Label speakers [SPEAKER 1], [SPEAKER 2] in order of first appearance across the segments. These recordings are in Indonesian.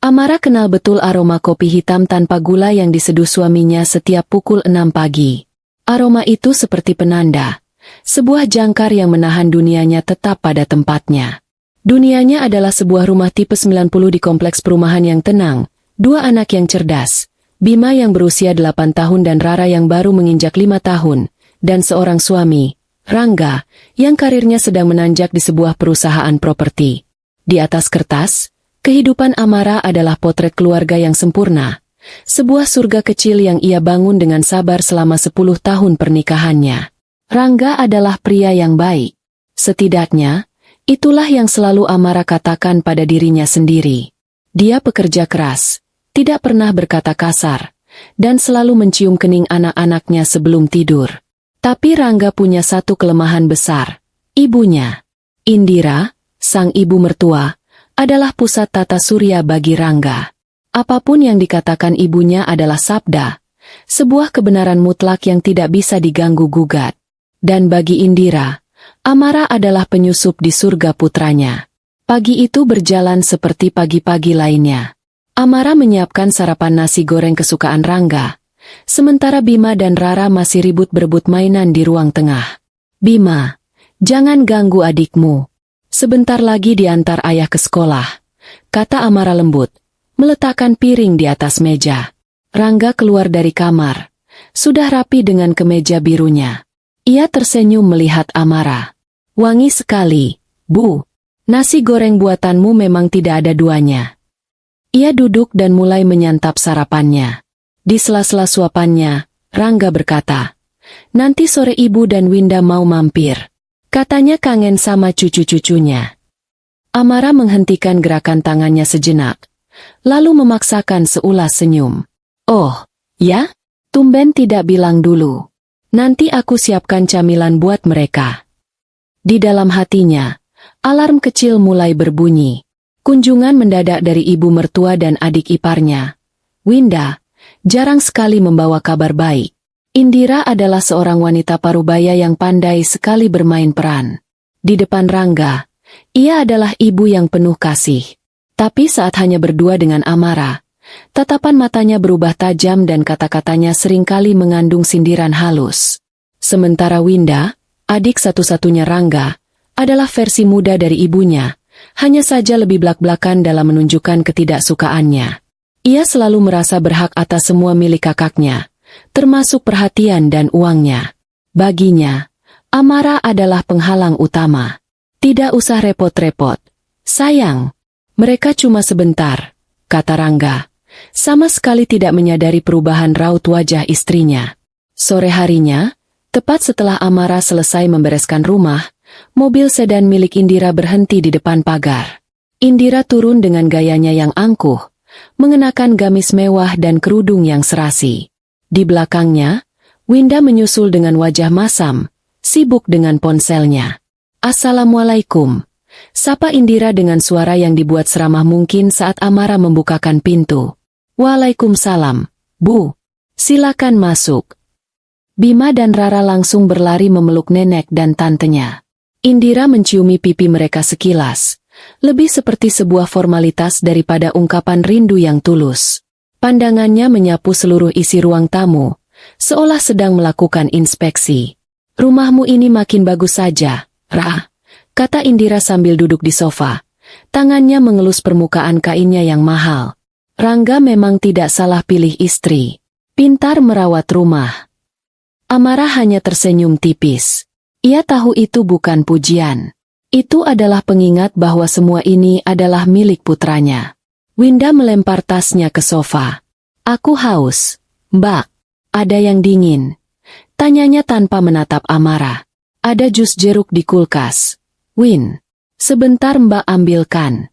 [SPEAKER 1] Amara kenal betul aroma kopi hitam tanpa gula yang diseduh suaminya setiap pukul 6 pagi. Aroma itu seperti penanda, sebuah jangkar yang menahan dunianya tetap pada tempatnya. Dunianya adalah sebuah rumah tipe 90 di kompleks perumahan yang tenang, dua anak yang cerdas, Bima yang berusia 8 tahun dan Rara yang baru menginjak 5 tahun, dan seorang suami, Rangga, yang karirnya sedang menanjak di sebuah perusahaan properti. Di atas kertas, kehidupan Amara adalah potret keluarga yang sempurna, sebuah surga kecil yang ia bangun dengan sabar selama 10 tahun pernikahannya. Rangga adalah pria yang baik. Setidaknya, itulah yang selalu Amara katakan pada dirinya sendiri. Dia pekerja keras, tidak pernah berkata kasar, dan selalu mencium kening anak-anaknya sebelum tidur. Tapi Rangga punya satu kelemahan besar, ibunya. Indira, sang ibu mertua, adalah pusat tata surya bagi Rangga. Apapun yang dikatakan ibunya adalah sabda, sebuah kebenaran mutlak yang tidak bisa diganggu-gugat. Dan bagi Indira, Amara adalah penyusup di surga putranya. Pagi itu berjalan seperti pagi-pagi lainnya. Amara menyiapkan sarapan nasi goreng kesukaan Rangga, sementara Bima dan Rara masih ribut berebut mainan di ruang tengah. "Bima, jangan ganggu adikmu. Sebentar lagi diantar ayah ke sekolah," kata Amara lembut, meletakkan piring di atas meja. Rangga keluar dari kamar, sudah rapi dengan kemeja birunya. Ia tersenyum melihat Amara. "Wangi sekali, Bu. Nasi goreng buatanmu memang tidak ada duanya." Ia duduk dan mulai menyantap sarapannya. Di sela-sela suapannya, Rangga berkata, "Nanti sore Ibu dan Winda mau mampir. Katanya kangen sama cucu-cucunya." Amara menghentikan gerakan tangannya sejenak, lalu memaksakan seulas senyum. "Oh, ya? Tumben tidak bilang dulu. Nanti aku siapkan camilan buat mereka." Di dalam hatinya, alarm kecil mulai berbunyi. Kunjungan mendadak dari ibu mertua dan adik iparnya. Winda jarang sekali membawa kabar baik. Indira adalah seorang wanita parubaya yang pandai sekali bermain peran. Di depan Rangga, ia adalah ibu yang penuh kasih. Tapi saat hanya berdua dengan Amara, tatapan matanya berubah tajam dan kata-katanya seringkali mengandung sindiran halus. Sementara Winda, adik satu-satunya Rangga, adalah versi muda dari ibunya, hanya saja lebih blak-blakan dalam menunjukkan ketidaksukaannya. Ia selalu merasa berhak atas semua milik kakaknya, termasuk perhatian dan uangnya. Baginya, Amara adalah penghalang utama. "Tidak usah repot-repot. Sayang, mereka cuma sebentar," kata Rangga, sama sekali tidak menyadari perubahan raut wajah istrinya. Sore harinya, tepat setelah Amara selesai membereskan rumah, mobil sedan milik Indira berhenti di depan pagar. Indira turun dengan gayanya yang angkuh, mengenakan gamis mewah dan kerudung yang serasi. Di belakangnya, Winda menyusul dengan wajah masam, sibuk dengan ponselnya. "Assalamualaikum," sapa Indira dengan suara yang dibuat seramah mungkin saat Amara membukakan pintu. "Waalaikumsalam, Bu. Silakan masuk." Bima dan Rara langsung berlari memeluk nenek dan tantenya. Indira menciumi pipi mereka sekilas, lebih seperti sebuah formalitas daripada ungkapan rindu yang tulus. Pandangannya menyapu seluruh isi ruang tamu, seolah sedang melakukan inspeksi. "Rumahmu ini makin bagus saja, Ra," kata Indira sambil duduk di sofa. Tangannya mengelus permukaan kainnya yang mahal. Rangga memang tidak salah pilih istri. Pintar merawat rumah. Amara hanya tersenyum tipis. Ia tahu itu bukan pujian. Itu adalah pengingat bahwa semua ini adalah milik putranya. Winda melempar tasnya ke sofa. "Aku haus, Mbak. Ada yang dingin?" tanyanya tanpa menatap Amara. "Ada jus jeruk di kulkas, Win. Sebentar Mbak ambilkan."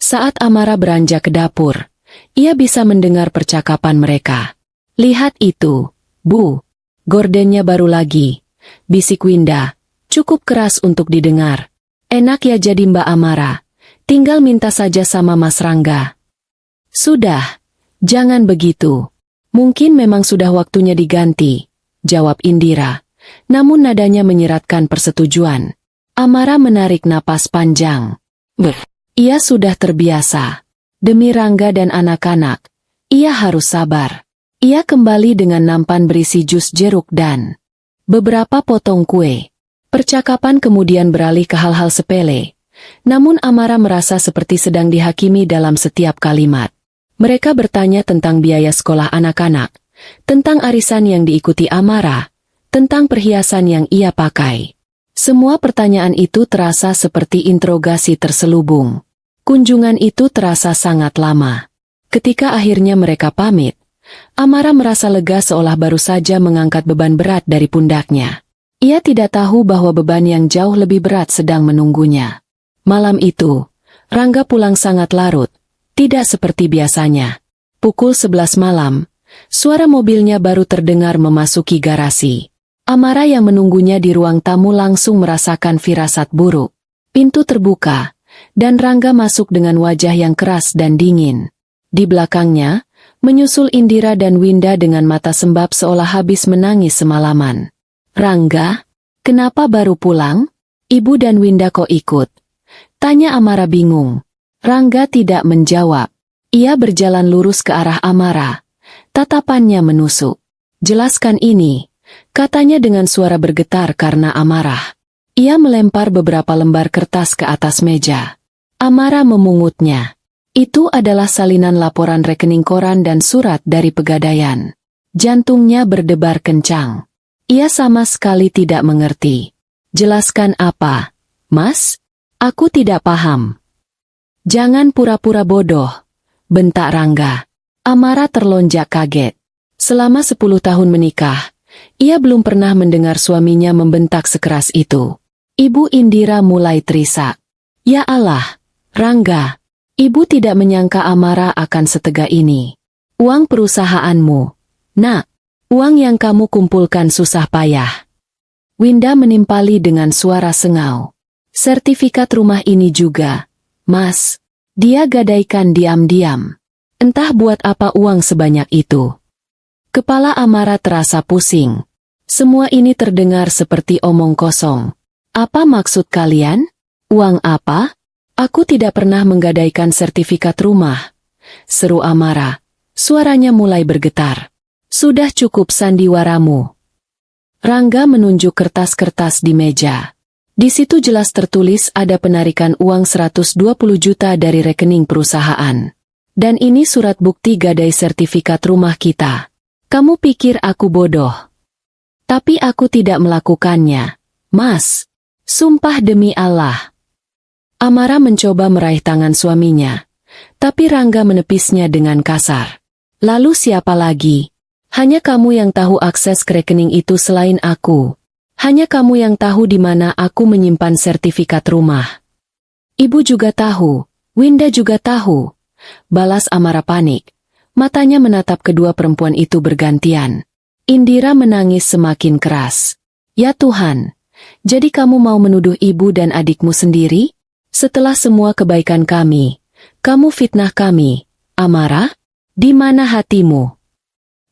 [SPEAKER 1] Saat Amara beranjak ke dapur, ia bisa mendengar percakapan mereka. "Lihat itu, Bu. Gordennya baru lagi," bisik Winda, cukup keras untuk didengar. "Enak ya jadi Mbak Amara. Tinggal minta saja sama Mas Rangga." "Sudah, jangan begitu. Mungkin memang sudah waktunya diganti," jawab Indira. Namun nadanya menyiratkan persetujuan. Amara menarik napas panjang. Ia sudah terbiasa. Demi Rangga dan anak-anak, ia harus sabar. Ia kembali dengan nampan berisi jus jeruk dan beberapa potong kue. Percakapan kemudian beralih ke hal-hal sepele. Namun Amara merasa seperti sedang dihakimi dalam setiap kalimat. Mereka bertanya tentang biaya sekolah anak-anak, tentang arisan yang diikuti Amara, tentang perhiasan yang ia pakai. Semua pertanyaan itu terasa seperti interogasi terselubung. Kunjungan itu terasa sangat lama. Ketika akhirnya mereka pamit, Amara merasa lega seolah baru saja mengangkat beban berat dari pundaknya. Ia tidak tahu bahwa beban yang jauh lebih berat sedang menunggunya. Malam itu, Rangga pulang sangat larut, tidak seperti biasanya. Pukul 11 malam, suara mobilnya baru terdengar memasuki garasi. Amara yang menunggunya di ruang tamu langsung merasakan firasat buruk. Pintu terbuka, dan Rangga masuk dengan wajah yang keras dan dingin. Di belakangnya, menyusul Indira dan Winda dengan mata sembab seolah habis menangis semalaman. "Rangga, kenapa baru pulang? Ibu dan Winda kok ikut?" tanya Amara bingung. Rangga tidak menjawab. Ia berjalan lurus ke arah Amara. Tatapannya menusuk. "Jelaskan ini," katanya dengan suara bergetar karena amarah. Ia melempar beberapa lembar kertas ke atas meja. Amara memungutnya. Itu adalah salinan laporan rekening koran dan surat dari Pegadaian. Jantungnya berdebar kencang. Ia sama sekali tidak mengerti. "Jelaskan apa, Mas? Aku tidak paham." "Jangan pura-pura bodoh," bentak Rangga. Amara terlonjak kaget. Selama 10 tahun menikah, ia belum pernah mendengar suaminya membentak sekeras itu. Ibu Indira mulai terisak. "Ya Allah, Rangga, ibu tidak menyangka Amara akan setega ini. Uang perusahaanmu, nak, uang yang kamu kumpulkan susah payah." Winda menimpali dengan suara sengau. "Sertifikat rumah ini juga, Mas." Dia gadaikan diam-diam. Entah buat apa uang sebanyak itu. Kepala Amara terasa pusing. Semua ini terdengar seperti omong kosong. "Apa maksud kalian? Uang apa? Aku tidak pernah menggadaikan sertifikat rumah," seru Amara. Suaranya mulai bergetar. "Sudah cukup sandiwaramu." Rangga menunjuk kertas-kertas di meja. Di situ jelas tertulis ada penarikan uang 120 juta dari rekening perusahaan. "Dan ini surat bukti gadai sertifikat rumah kita. Kamu pikir aku bodoh? Tapi aku tidak melakukannya, Mas. Sumpah demi Allah." Amara mencoba meraih tangan suaminya, tapi Rangga menepisnya dengan kasar. "Lalu siapa lagi? Hanya kamu yang tahu akses ke rekening itu selain aku. Hanya kamu yang tahu di mana aku menyimpan sertifikat rumah." "Ibu juga tahu, Winda juga tahu," balas Amara panik. Matanya menatap kedua perempuan itu bergantian. Indira menangis semakin keras. "Ya Tuhan, jadi kamu mau menuduh ibu dan adikmu sendiri? Setelah semua kebaikan kami, kamu fitnah kami. Amara, di mana hatimu?"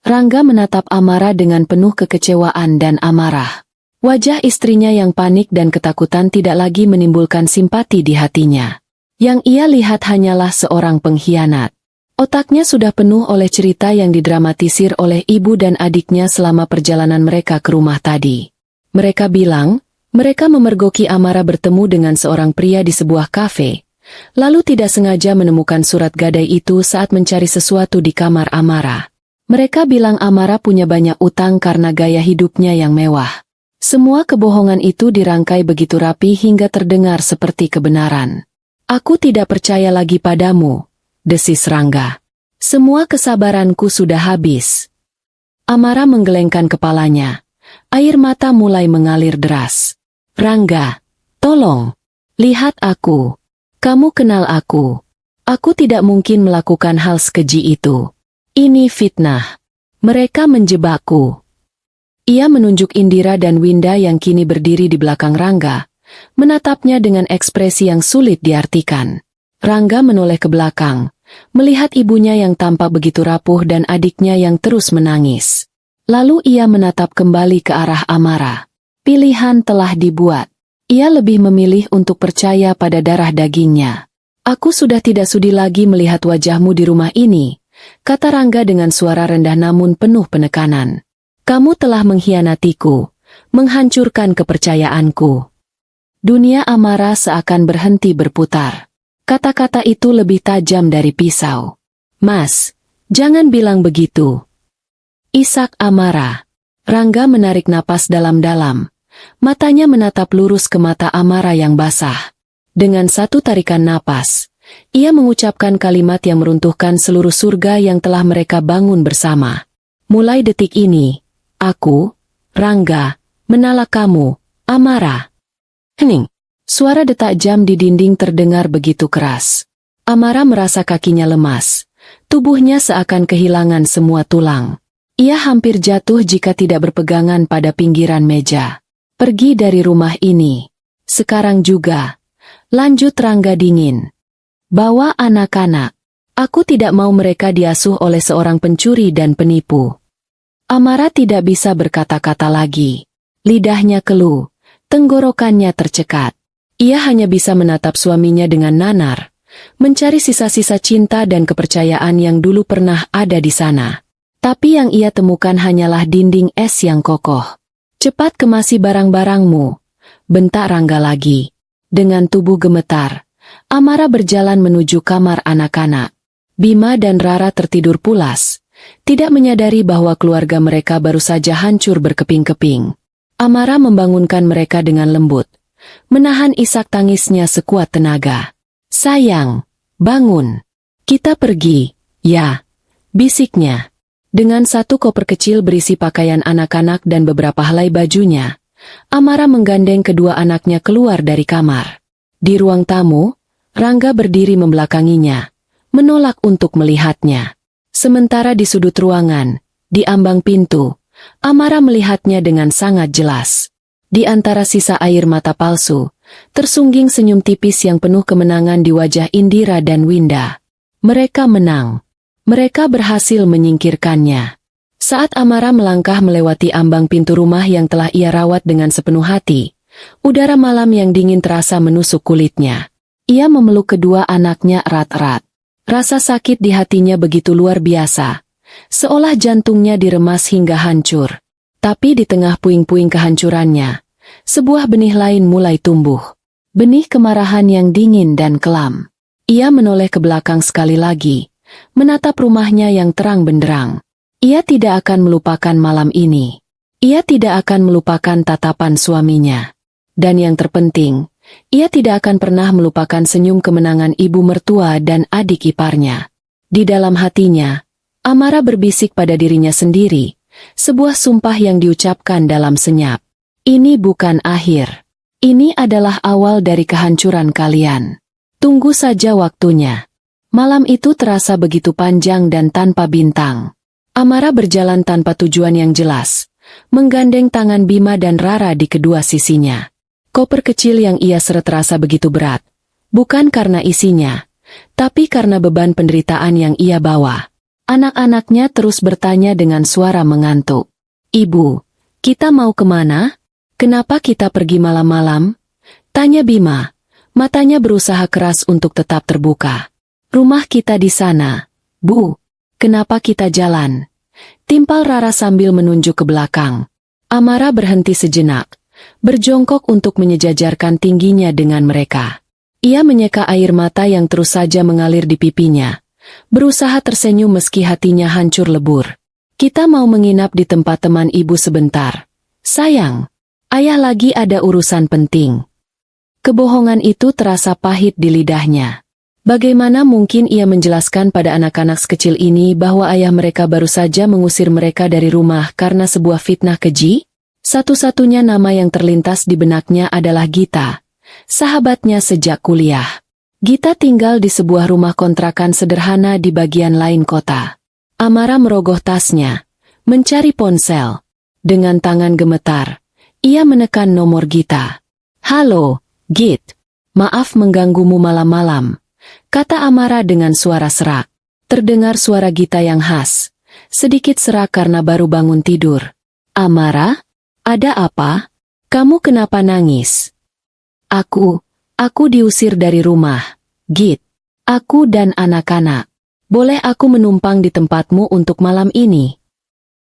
[SPEAKER 1] Rangga menatap Amara dengan penuh kekecewaan dan amarah. Wajah istrinya yang panik dan ketakutan tidak lagi menimbulkan simpati di hatinya. Yang ia lihat hanyalah seorang pengkhianat. Otaknya sudah penuh oleh cerita yang didramatisir oleh ibu dan adiknya selama perjalanan mereka ke rumah tadi. Mereka bilang, mereka memergoki Amara bertemu dengan seorang pria di sebuah kafe, lalu tidak sengaja menemukan surat gadai itu saat mencari sesuatu di kamar Amara. Mereka bilang Amara punya banyak utang karena gaya hidupnya yang mewah. Semua kebohongan itu dirangkai begitu rapi hingga terdengar seperti kebenaran. "Aku tidak percaya lagi padamu," desis Rangga. "Semua kesabaranku sudah habis." Amara menggelengkan kepalanya. Air mata mulai mengalir deras. "Rangga, tolong. Lihat aku. Kamu kenal aku. Aku tidak mungkin melakukan hal sekeji itu. Ini fitnah. Mereka menjebakku." Ia menunjuk Indira dan Winda yang kini berdiri di belakang Rangga, menatapnya dengan ekspresi yang sulit diartikan. Rangga menoleh ke belakang, melihat ibunya yang tampak begitu rapuh dan adiknya yang terus menangis. Lalu ia menatap kembali ke arah Amara. Pilihan telah dibuat. Ia lebih memilih untuk percaya pada darah dagingnya. Aku sudah tidak sudi lagi melihat wajahmu di rumah ini, kata Rangga dengan suara rendah namun penuh penekanan. Kamu telah mengkhianatiku, menghancurkan kepercayaanku. Dunia Amara seakan berhenti berputar. Kata-kata itu lebih tajam dari pisau. Mas, jangan bilang begitu. Isak Amara. Rangga menarik napas dalam-dalam. Matanya menatap lurus ke mata Amara yang basah. Dengan satu tarikan napas, ia mengucapkan kalimat yang meruntuhkan seluruh surga yang telah mereka bangun bersama. Mulai detik ini, aku, Rangga, menalak kamu, Amara. Hening. Suara detak jam di dinding terdengar begitu keras. Amara merasa kakinya lemas. Tubuhnya seakan kehilangan semua tulang. Ia hampir jatuh jika tidak berpegangan pada pinggiran meja. Pergi dari rumah ini. Sekarang juga. Lanjut Rangga dingin. Bawa anak-anak. Aku tidak mau mereka diasuh oleh seorang pencuri dan penipu. Amara tidak bisa berkata-kata lagi. Lidahnya keluh. Tenggorokannya tercekat. Ia hanya bisa menatap suaminya dengan nanar. Mencari sisa-sisa cinta dan kepercayaan yang dulu pernah ada di sana. Tapi yang ia temukan hanyalah dinding es yang kokoh. Cepat kemasi barang-barangmu. Bentak Rangga lagi. Dengan tubuh gemetar, Amara berjalan menuju kamar anak-anak. Bima dan Rara tertidur pulas, tidak menyadari bahwa keluarga mereka baru saja hancur berkeping-keping. Amara membangunkan mereka dengan lembut, menahan isak tangisnya sekuat tenaga. Sayang, bangun. Kita pergi, ya, bisiknya. Dengan satu koper kecil berisi pakaian anak-anak dan beberapa helai bajunya, Amara menggandeng kedua anaknya keluar dari kamar. Di ruang tamu, Rangga berdiri membelakanginya, menolak untuk melihatnya. Sementara di sudut ruangan, di ambang pintu, Amara melihatnya dengan sangat jelas. Di antara sisa air mata palsu, tersungging senyum tipis yang penuh kemenangan di wajah Indira dan Winda. Mereka menang. Mereka berhasil menyingkirkannya. Saat Amara melangkah melewati ambang pintu rumah yang telah ia rawat dengan sepenuh hati, udara malam yang dingin terasa menusuk kulitnya. Ia memeluk kedua anaknya erat-erat. Rasa sakit di hatinya begitu luar biasa, seolah jantungnya diremas hingga hancur. Tapi di tengah puing-puing kehancurannya, sebuah benih lain mulai tumbuh. Benih kemarahan yang dingin dan kelam. Ia menoleh ke belakang sekali lagi, menatap rumahnya yang terang benderang. Ia tidak akan melupakan malam ini. Ia tidak akan melupakan tatapan suaminya. Dan yang terpenting, ia tidak akan pernah melupakan senyum kemenangan ibu mertua dan adik iparnya. Di dalam hatinya, Amara berbisik pada dirinya sendiri, sebuah sumpah yang diucapkan dalam senyap. Ini bukan akhir. Ini adalah awal dari kehancuran kalian. Tunggu saja waktunya. Malam itu terasa begitu panjang dan tanpa bintang. Amara berjalan tanpa tujuan yang jelas, menggandeng tangan Bima dan Rara di kedua sisinya. Koper kecil yang ia seret terasa begitu berat, bukan karena isinya, tapi karena beban penderitaan yang ia bawa. Anak-anaknya terus bertanya dengan suara mengantuk. Ibu, kita mau kemana? Kenapa kita pergi malam-malam? Tanya Bima, matanya berusaha keras untuk tetap terbuka. Rumah kita di sana, Bu. Kenapa kita jalan? Timpal Rara sambil menunjuk ke belakang. Amara berhenti sejenak, berjongkok untuk menyejajarkan tingginya dengan mereka. Ia menyeka air mata yang terus saja mengalir di pipinya, berusaha tersenyum meski hatinya hancur lebur. Kita mau menginap di tempat teman ibu sebentar. Sayang, ayah lagi ada urusan penting. Kebohongan itu terasa pahit di lidahnya. Bagaimana mungkin ia menjelaskan pada anak-anak sekecil ini bahwa ayah mereka baru saja mengusir mereka dari rumah karena sebuah fitnah keji? Satu-satunya nama yang terlintas di benaknya adalah Gita, sahabatnya sejak kuliah. Gita tinggal di sebuah rumah kontrakan sederhana di bagian lain kota. Amara merogoh tasnya, mencari ponsel. Dengan tangan gemetar, ia menekan nomor Gita. Halo, Git. Maaf mengganggumu malam-malam, kata Amara dengan suara serak. Terdengar suara Gita yang khas, sedikit serak karena baru bangun tidur. Amara, ada apa? Kamu kenapa nangis? Aku diusir dari rumah, Git. Aku dan anak-anak. Boleh aku menumpang di tempatmu untuk malam ini?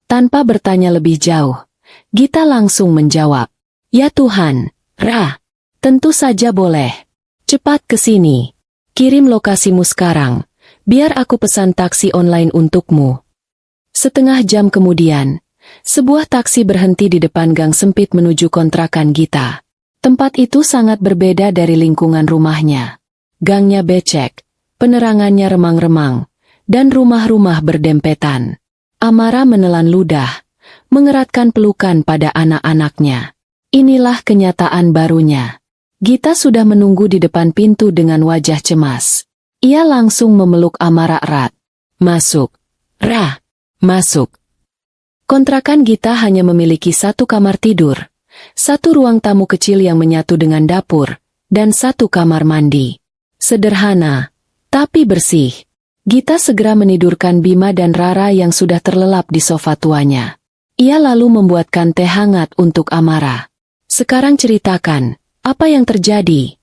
[SPEAKER 1] Tanpa bertanya lebih jauh, Gita langsung menjawab. Ya Tuhan, Ra. Tentu saja boleh. Cepat ke sini. Kirim lokasimu sekarang. Biar aku pesan taksi online untukmu. Setengah jam kemudian, sebuah taksi berhenti di depan gang sempit menuju kontrakan Gita. Tempat itu sangat berbeda dari lingkungan rumahnya. Gangnya becek, penerangannya remang-remang, dan rumah-rumah berdempetan. Amara menelan ludah, mengeratkan pelukan pada anak-anaknya. Inilah kenyataan barunya. Gita sudah menunggu di depan pintu dengan wajah cemas. Ia langsung memeluk Amara erat. Masuk. Ra. Masuk. Kontrakan Gita hanya memiliki satu kamar tidur, satu ruang tamu kecil yang menyatu dengan dapur, dan satu kamar mandi. Sederhana, tapi bersih. Gita segera menidurkan Bima dan Rara yang sudah terlelap di sofa tuanya. Ia lalu membuatkan teh hangat untuk Amara. Sekarang ceritakan, apa yang terjadi?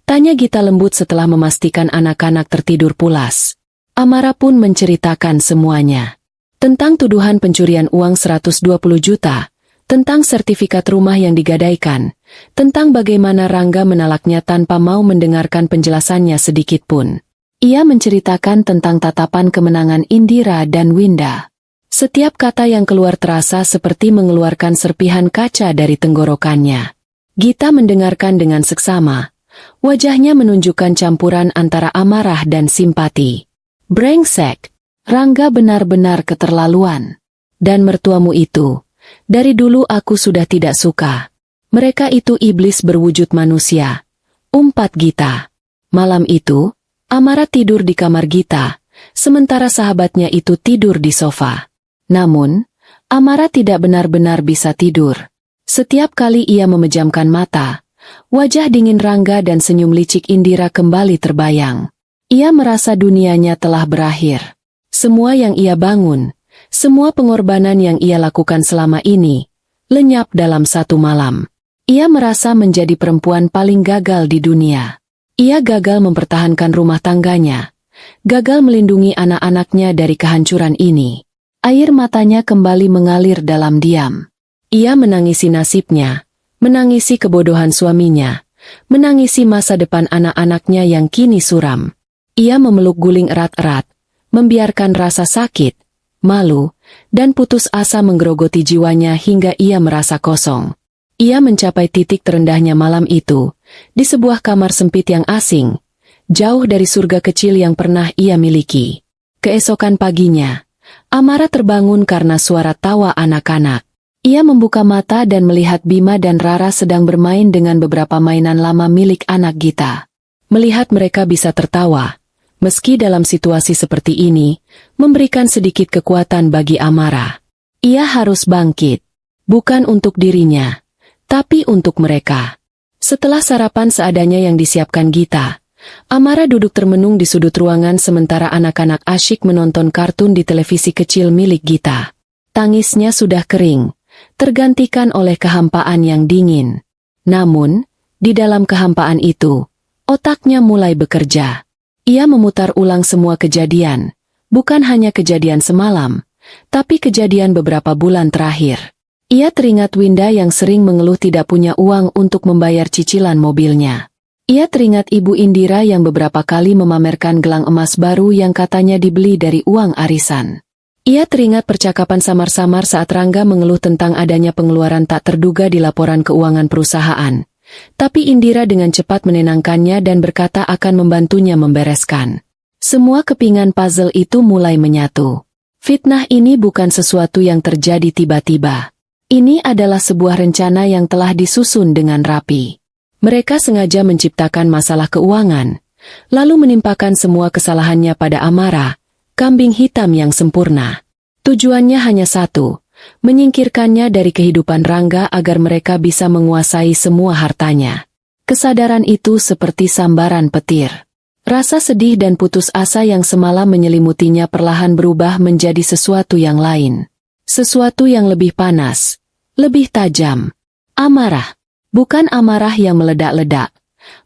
[SPEAKER 1] Tanya Gita lembut setelah memastikan anak-anak tertidur pulas. Amara pun menceritakan semuanya. Tentang tuduhan pencurian uang 120 juta, tentang sertifikat rumah yang digadaikan, tentang bagaimana Rangga menalaknya tanpa mau mendengarkan penjelasannya sedikitpun. Ia menceritakan tentang tatapan kemenangan Indira dan Winda. Setiap kata yang keluar terasa seperti mengeluarkan serpihan kaca dari tenggorokannya. Gita mendengarkan dengan seksama. Wajahnya menunjukkan campuran antara amarah dan simpati. Brengsek, Rangga benar-benar keterlaluan. Dan mertuamu itu, dari dulu aku sudah tidak suka. Mereka itu iblis berwujud manusia. Umpat Gita. Malam itu, Amara tidur di kamar Gita, sementara sahabatnya itu tidur di sofa. Namun, Amara tidak benar-benar bisa tidur. Setiap kali ia memejamkan mata, wajah dingin Rangga dan senyum licik Indira kembali terbayang. Ia merasa dunianya telah berakhir. Semua yang ia bangun, semua pengorbanan yang ia lakukan selama ini, lenyap dalam satu malam. Ia merasa menjadi perempuan paling gagal di dunia. Ia gagal mempertahankan rumah tangganya, gagal melindungi anak-anaknya dari kehancuran ini. Air matanya kembali mengalir dalam diam. Ia menangisi nasibnya, menangisi kebodohan suaminya, menangisi masa depan anak-anaknya yang kini suram. Ia memeluk guling erat-erat, membiarkan rasa sakit, malu, dan putus asa menggerogoti jiwanya hingga ia merasa kosong. Ia mencapai titik terendahnya malam itu, di sebuah kamar sempit yang asing, jauh dari surga kecil yang pernah ia miliki. Keesokan paginya, Amara terbangun karena suara tawa anak-anak. Ia membuka mata dan melihat Bima dan Rara sedang bermain dengan beberapa mainan lama milik anak Gita. Melihat mereka bisa tertawa, meski dalam situasi seperti ini, memberikan sedikit kekuatan bagi Amara. Ia harus bangkit, bukan untuk dirinya, tapi untuk mereka. Setelah sarapan seadanya yang disiapkan Gita, Amara duduk termenung di sudut ruangan sementara anak-anak asyik menonton kartun di televisi kecil milik Gita. Tangisnya sudah kering, tergantikan oleh kehampaan yang dingin. Namun, di dalam kehampaan itu, otaknya mulai bekerja. Ia memutar ulang semua kejadian, bukan hanya kejadian semalam, tapi kejadian beberapa bulan terakhir. Ia teringat Winda yang sering mengeluh tidak punya uang untuk membayar cicilan mobilnya. Ia teringat Ibu Indira yang beberapa kali memamerkan gelang emas baru yang katanya dibeli dari uang arisan. Ia teringat percakapan samar-samar saat Rangga mengeluh tentang adanya pengeluaran tak terduga di laporan keuangan perusahaan. Tapi Indira dengan cepat menenangkannya dan berkata akan membantunya membereskan. Semua kepingan puzzle itu mulai menyatu. Fitnah ini bukan sesuatu yang terjadi tiba-tiba. Ini adalah sebuah rencana yang telah disusun dengan rapi. Mereka sengaja menciptakan masalah keuangan, lalu menimpakan semua kesalahannya pada Amara, kambing hitam yang sempurna. Tujuannya hanya satu, menyingkirkannya dari kehidupan Rangga agar mereka bisa menguasai semua hartanya. Kesadaran itu seperti sambaran petir. Rasa sedih dan putus asa yang semalam menyelimutinya perlahan berubah menjadi sesuatu yang lain. Sesuatu yang lebih panas, lebih tajam. Amarah. Bukan amarah yang meledak-ledak,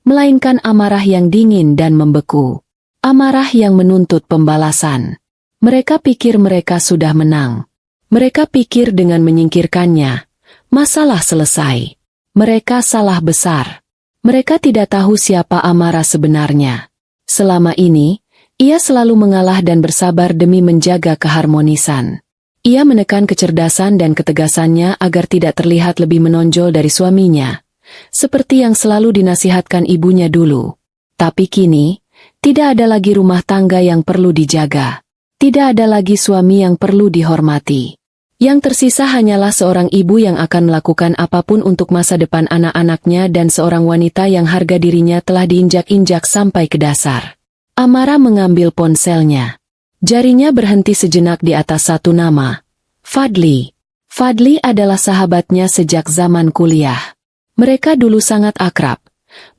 [SPEAKER 1] melainkan amarah yang dingin dan membeku. Amarah yang menuntut pembalasan. Mereka pikir mereka sudah menang. Mereka pikir dengan menyingkirkannya, masalah selesai. Mereka salah besar. Mereka tidak tahu siapa Amara sebenarnya. Selama ini, ia selalu mengalah dan bersabar demi menjaga keharmonisan. Ia menekan kecerdasan dan ketegasannya agar tidak terlihat lebih menonjol dari suaminya, seperti yang selalu dinasihatkan ibunya dulu. Tapi kini, tidak ada lagi rumah tangga yang perlu dijaga. Tidak ada lagi suami yang perlu dihormati. Yang tersisa hanyalah seorang ibu yang akan melakukan apapun untuk masa depan anak-anaknya dan seorang wanita yang harga dirinya telah diinjak-injak sampai ke dasar. Amara mengambil ponselnya. Jarinya berhenti sejenak di atas satu nama. Fadli. Fadli adalah sahabatnya sejak zaman kuliah. Mereka dulu sangat akrab.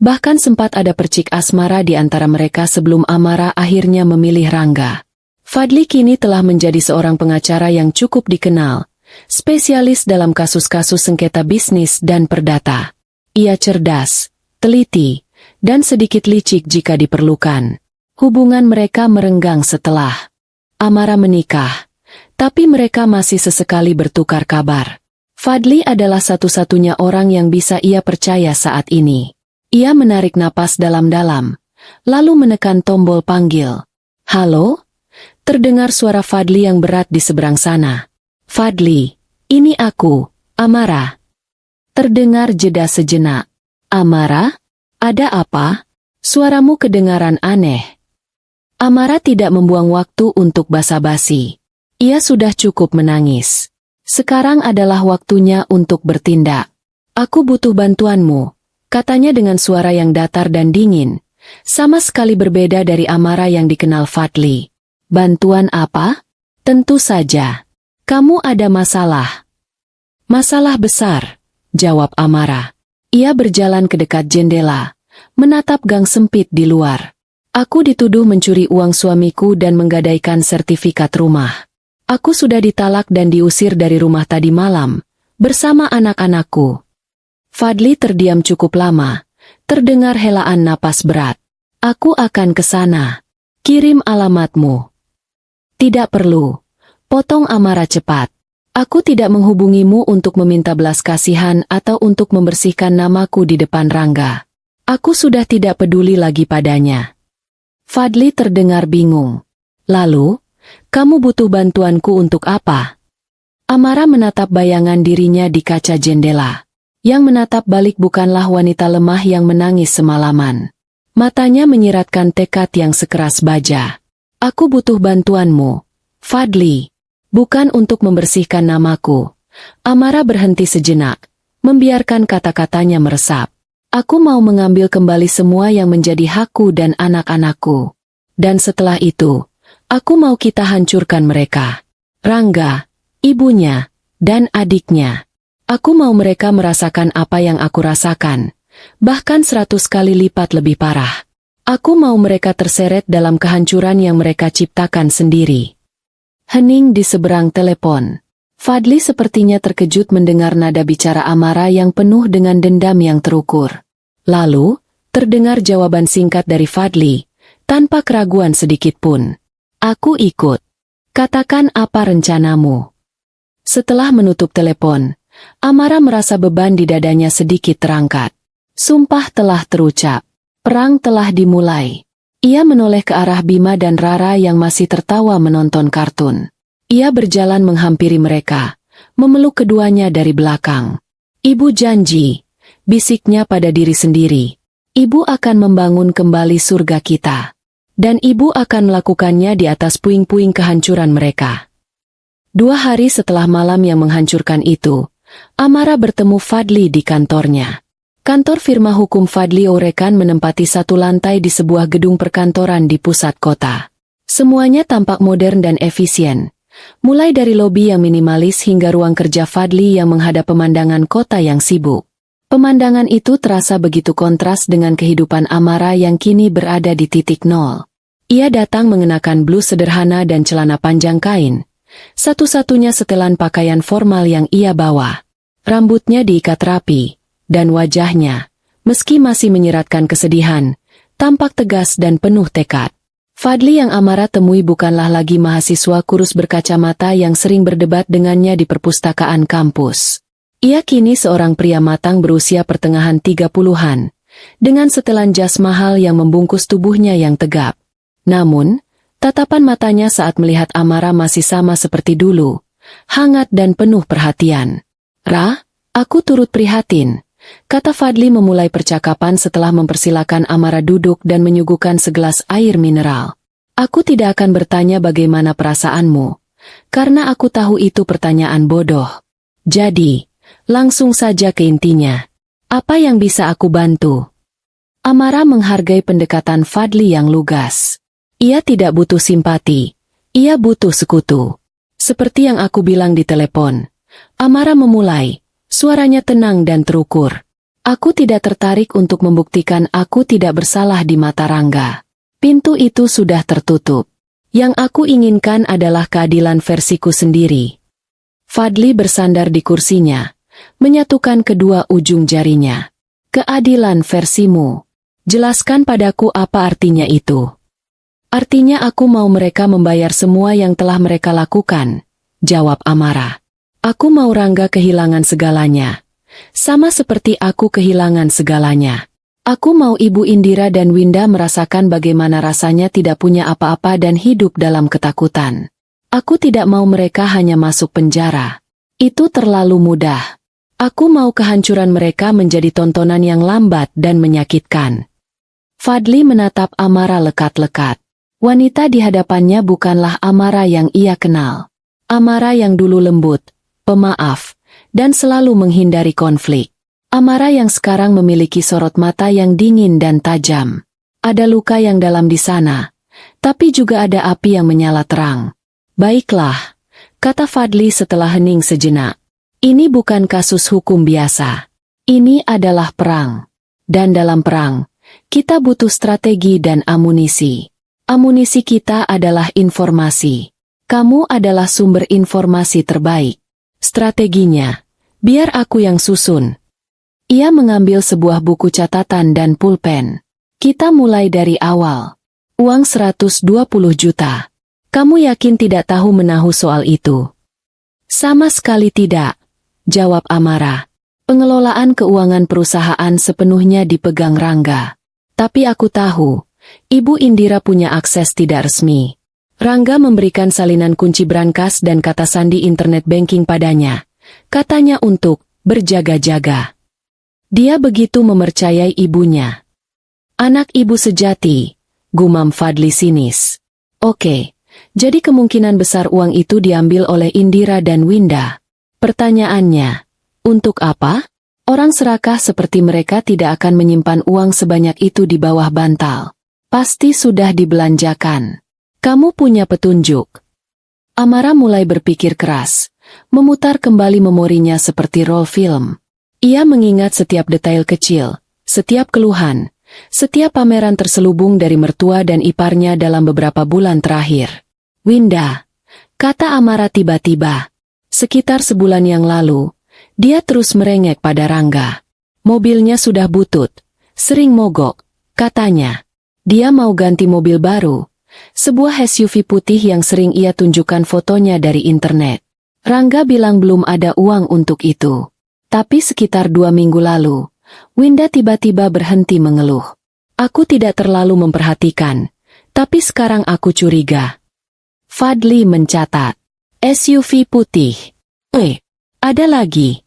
[SPEAKER 1] Bahkan sempat ada percik asmara di antara mereka sebelum Amara akhirnya memilih Rangga. Fadli kini telah menjadi seorang pengacara yang cukup dikenal, spesialis dalam kasus-kasus sengketa bisnis dan perdata. Ia cerdas, teliti, dan sedikit licik jika diperlukan. Hubungan mereka merenggang setelah Amara menikah, tapi mereka masih sesekali bertukar kabar. Fadli adalah satu-satunya orang yang bisa ia percaya saat ini. Ia menarik napas dalam-dalam, lalu menekan tombol panggil. "Halo?" Terdengar suara Fadli yang berat di seberang sana. "Fadli, ini aku, Amara." Terdengar jeda sejenak. "Amara? Ada apa? Suaramu kedengaran aneh." Amara tidak membuang waktu untuk basa-basi. Ia sudah cukup menangis. Sekarang adalah waktunya untuk bertindak. "Aku butuh bantuanmu," katanya dengan suara yang datar dan dingin, sama sekali berbeda dari Amara yang dikenal Fadli. "Bantuan apa?" "Tentu saja. Kamu ada masalah." "Masalah besar," jawab Amara. Ia berjalan ke dekat jendela, menatap gang sempit di luar. "Aku dituduh mencuri uang suamiku dan menggadaikan sertifikat rumah. Aku sudah ditalak dan diusir dari rumah tadi malam, bersama anak-anakku." Fadli terdiam cukup lama, terdengar helaan napas berat. "Aku akan ke sana. Kirim alamatmu." "Tidak perlu," potong Amara cepat. "Aku tidak menghubungimu untuk meminta belas kasihan atau untuk membersihkan namaku di depan Rangga. Aku sudah tidak peduli lagi padanya." Fadli terdengar bingung. "Lalu, kamu butuh bantuanku untuk apa?" Amara menatap bayangan dirinya di kaca jendela. Yang menatap balik bukanlah wanita lemah yang menangis semalaman. Matanya menyiratkan tekad yang sekeras baja. "Aku butuh bantuanmu, Fadli. Bukan untuk membersihkan namaku." Amara berhenti sejenak, membiarkan kata-katanya meresap. "Aku mau mengambil kembali semua yang menjadi hakku dan anak-anakku. Dan setelah itu, aku mau kita hancurkan mereka. Rangga, ibunya, dan adiknya. Aku mau mereka merasakan apa yang aku rasakan, bahkan 100 kali lipat lebih parah. Aku mau mereka terseret dalam kehancuran yang mereka ciptakan sendiri." Hening di seberang telepon. Fadli sepertinya terkejut mendengar nada bicara Amara yang penuh dengan dendam yang terukur. Lalu, terdengar jawaban singkat dari Fadli, tanpa keraguan sedikit pun. "Aku ikut. Katakan apa rencanamu." Setelah menutup telepon, Amara merasa beban di dadanya sedikit terangkat. Sumpah telah terucap. Perang telah dimulai. Ia menoleh ke arah Bima dan Rara yang masih tertawa menonton kartun. Ia berjalan menghampiri mereka, memeluk keduanya dari belakang. "Ibu janji," bisiknya pada diri sendiri. "Ibu akan membangun kembali surga kita. Dan ibu akan melakukannya di atas puing-puing kehancuran mereka." 2 hari setelah malam yang menghancurkan itu, Amara bertemu Fadli di kantornya. Kantor firma hukum Fadli Orekan menempati satu lantai di sebuah gedung perkantoran di pusat kota. Semuanya tampak modern dan efisien, mulai dari lobi yang minimalis hingga ruang kerja Fadli yang menghadap pemandangan kota yang sibuk. Pemandangan itu terasa begitu kontras dengan kehidupan Amara yang kini berada di titik nol. Ia datang mengenakan blus sederhana dan celana panjang kain, satu-satunya setelan pakaian formal yang ia bawa. Rambutnya diikat rapi, dan wajahnya, meski masih menyiratkan kesedihan, tampak tegas dan penuh tekad. Fadli yang Amara temui bukanlah lagi mahasiswa kurus berkacamata yang sering berdebat dengannya di perpustakaan kampus. Ia kini seorang pria matang berusia pertengahan 30-an, dengan setelan jas mahal yang membungkus tubuhnya yang tegap. Namun, tatapan matanya saat melihat Amara masih sama seperti dulu, hangat dan penuh perhatian. "Ra, aku turut prihatin," kata Fadli memulai percakapan setelah mempersilakan Amara duduk dan menyuguhkan segelas air mineral. "Aku tidak akan bertanya bagaimana perasaanmu, karena aku tahu itu pertanyaan bodoh. Jadi, langsung saja ke intinya. Apa yang bisa aku bantu?" Amara menghargai pendekatan Fadli yang lugas. Ia tidak butuh simpati, ia butuh sekutu. "Seperti yang aku bilang di telepon," Amara memulai. Suaranya tenang dan terukur. "Aku tidak tertarik untuk membuktikan aku tidak bersalah di mata Rangga. Pintu itu sudah tertutup. Yang aku inginkan adalah keadilan versiku sendiri." Fadli bersandar di kursinya, menyatukan kedua ujung jarinya. "Keadilan versimu. Jelaskan padaku apa artinya itu." "Artinya aku mau mereka membayar semua yang telah mereka lakukan," jawab Amara. "Aku mau Rangga kehilangan segalanya. Sama seperti aku kehilangan segalanya. Aku mau Ibu Indira dan Winda merasakan bagaimana rasanya tidak punya apa-apa dan hidup dalam ketakutan. Aku tidak mau mereka hanya masuk penjara. Itu terlalu mudah. Aku mau kehancuran mereka menjadi tontonan yang lambat dan menyakitkan." Fadli menatap Amara lekat-lekat. Wanita di hadapannya bukanlah Amara yang ia kenal. Amara yang dulu lembut, pemaaf, dan selalu menghindari konflik. Amara yang sekarang memiliki sorot mata yang dingin dan tajam. Ada luka yang dalam di sana, tapi juga ada api yang menyala terang. "Baiklah," kata Fadli setelah hening sejenak. "Ini bukan kasus hukum biasa. Ini adalah perang. Dan dalam perang, kita butuh strategi dan amunisi. Amunisi kita adalah informasi. Kamu adalah sumber informasi terbaik. Strateginya, biar aku yang susun." Ia mengambil sebuah buku catatan dan pulpen. "Kita mulai dari awal. Uang 120 juta. Kamu yakin tidak tahu menahu soal itu?" "Sama sekali tidak," jawab Amara. "Pengelolaan keuangan perusahaan sepenuhnya dipegang Rangga. Tapi aku tahu, Ibu Indira punya akses tidak resmi. Rangga memberikan salinan kunci brankas dan kata sandi internet banking padanya. Katanya untuk berjaga-jaga. Dia begitu mempercayai ibunya." "Anak ibu sejati," gumam Fadli sinis. "Oke, jadi kemungkinan besar uang itu diambil oleh Indira dan Winda. Pertanyaannya, untuk apa? Orang serakah seperti mereka tidak akan menyimpan uang sebanyak itu di bawah bantal. Pasti sudah dibelanjakan. Kamu punya petunjuk?" Amara mulai berpikir keras, memutar kembali memorinya seperti roll film. Ia mengingat setiap detail kecil, setiap keluhan, setiap pameran terselubung dari mertua dan iparnya dalam beberapa bulan terakhir. "Winda," kata Amara tiba-tiba. Sekitar sebulan yang lalu, dia terus merengek pada Rangga. Mobilnya sudah butut, sering mogok, katanya. Dia mau ganti mobil baru. Sebuah SUV putih yang sering ia tunjukkan fotonya dari internet. Rangga bilang belum ada uang untuk itu. Tapi sekitar 2 minggu lalu, Winda tiba-tiba berhenti mengeluh. "Aku tidak terlalu memperhatikan, tapi sekarang aku curiga." Fadli mencatat. "SUV putih. Ada lagi."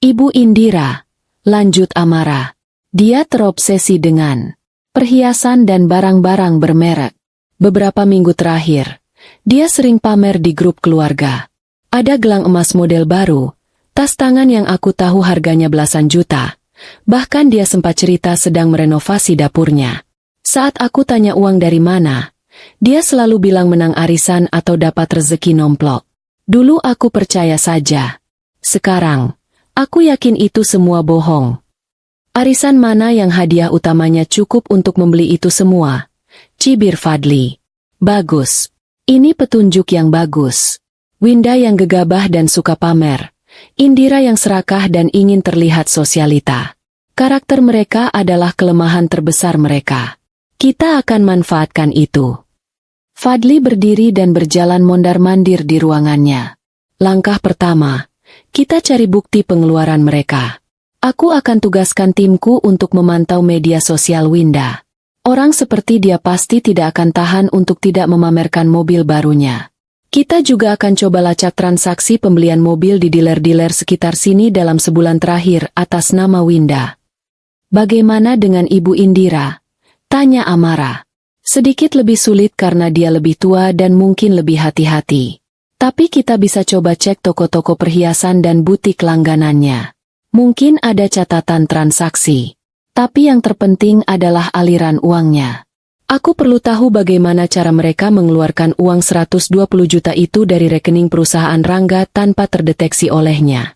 [SPEAKER 1] "Ibu Indira," lanjut Amara. "Dia terobsesi dengan perhiasan dan barang-barang bermerek. Beberapa minggu terakhir, dia sering pamer di grup keluarga. Ada gelang emas model baru, tas tangan yang aku tahu harganya belasan juta. Bahkan dia sempat cerita sedang merenovasi dapurnya. Saat aku tanya uang dari mana, dia selalu bilang menang arisan atau dapat rezeki nomplok. Dulu aku percaya saja. Sekarang, aku yakin itu semua bohong." "Arisan mana yang hadiah utamanya cukup untuk membeli itu semua?" cibir Fadli. "Bagus. Ini petunjuk yang bagus. Winda yang gegabah dan suka pamer. Indira yang serakah dan ingin terlihat sosialita. Karakter mereka adalah kelemahan terbesar mereka. Kita akan manfaatkan itu." Fadli berdiri dan berjalan mondar-mandir di ruangannya. Langkah pertama, kita cari bukti pengeluaran mereka. Aku akan tugaskan timku untuk memantau media sosial Winda. Orang seperti dia pasti tidak akan tahan untuk tidak memamerkan mobil barunya. Kita juga akan coba lacak transaksi pembelian mobil di dealer-dealer sekitar sini dalam sebulan terakhir atas nama Winda. Bagaimana dengan Ibu Indira? Tanya Amara. Sedikit lebih sulit karena dia lebih tua dan mungkin lebih hati-hati. Tapi kita bisa coba cek toko-toko perhiasan dan butik langganannya. Mungkin ada catatan transaksi. Tapi yang terpenting adalah aliran uangnya. Aku perlu tahu bagaimana cara mereka mengeluarkan uang 120 juta itu dari rekening perusahaan Rangga tanpa terdeteksi olehnya.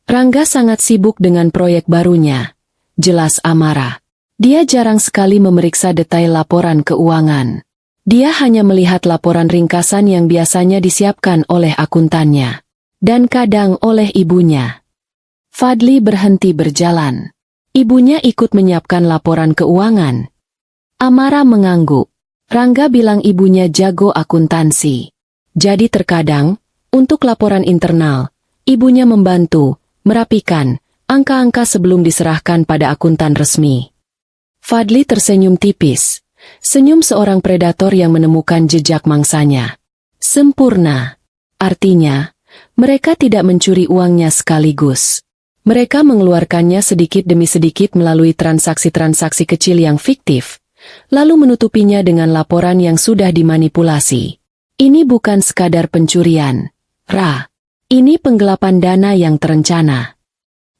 [SPEAKER 1] Rangga sangat sibuk dengan proyek barunya. Jelas Amara. Dia jarang sekali memeriksa detail laporan keuangan. Dia hanya melihat laporan ringkasan yang biasanya disiapkan oleh akuntannya. Dan kadang oleh ibunya. Fadli berhenti berjalan. Ibunya ikut menyiapkan laporan keuangan. Amara mengangguk. Rangga bilang ibunya jago akuntansi. Jadi terkadang, untuk laporan internal, ibunya membantu, merapikan, angka-angka sebelum diserahkan pada akuntan resmi. Fadli tersenyum tipis. Senyum seorang predator yang menemukan jejak mangsanya. Sempurna. Artinya, mereka tidak mencuri uangnya sekaligus. Mereka mengeluarkannya sedikit demi sedikit melalui transaksi-transaksi kecil yang fiktif, lalu menutupinya dengan laporan yang sudah dimanipulasi. Ini bukan sekadar pencurian. Ini penggelapan dana yang terencana.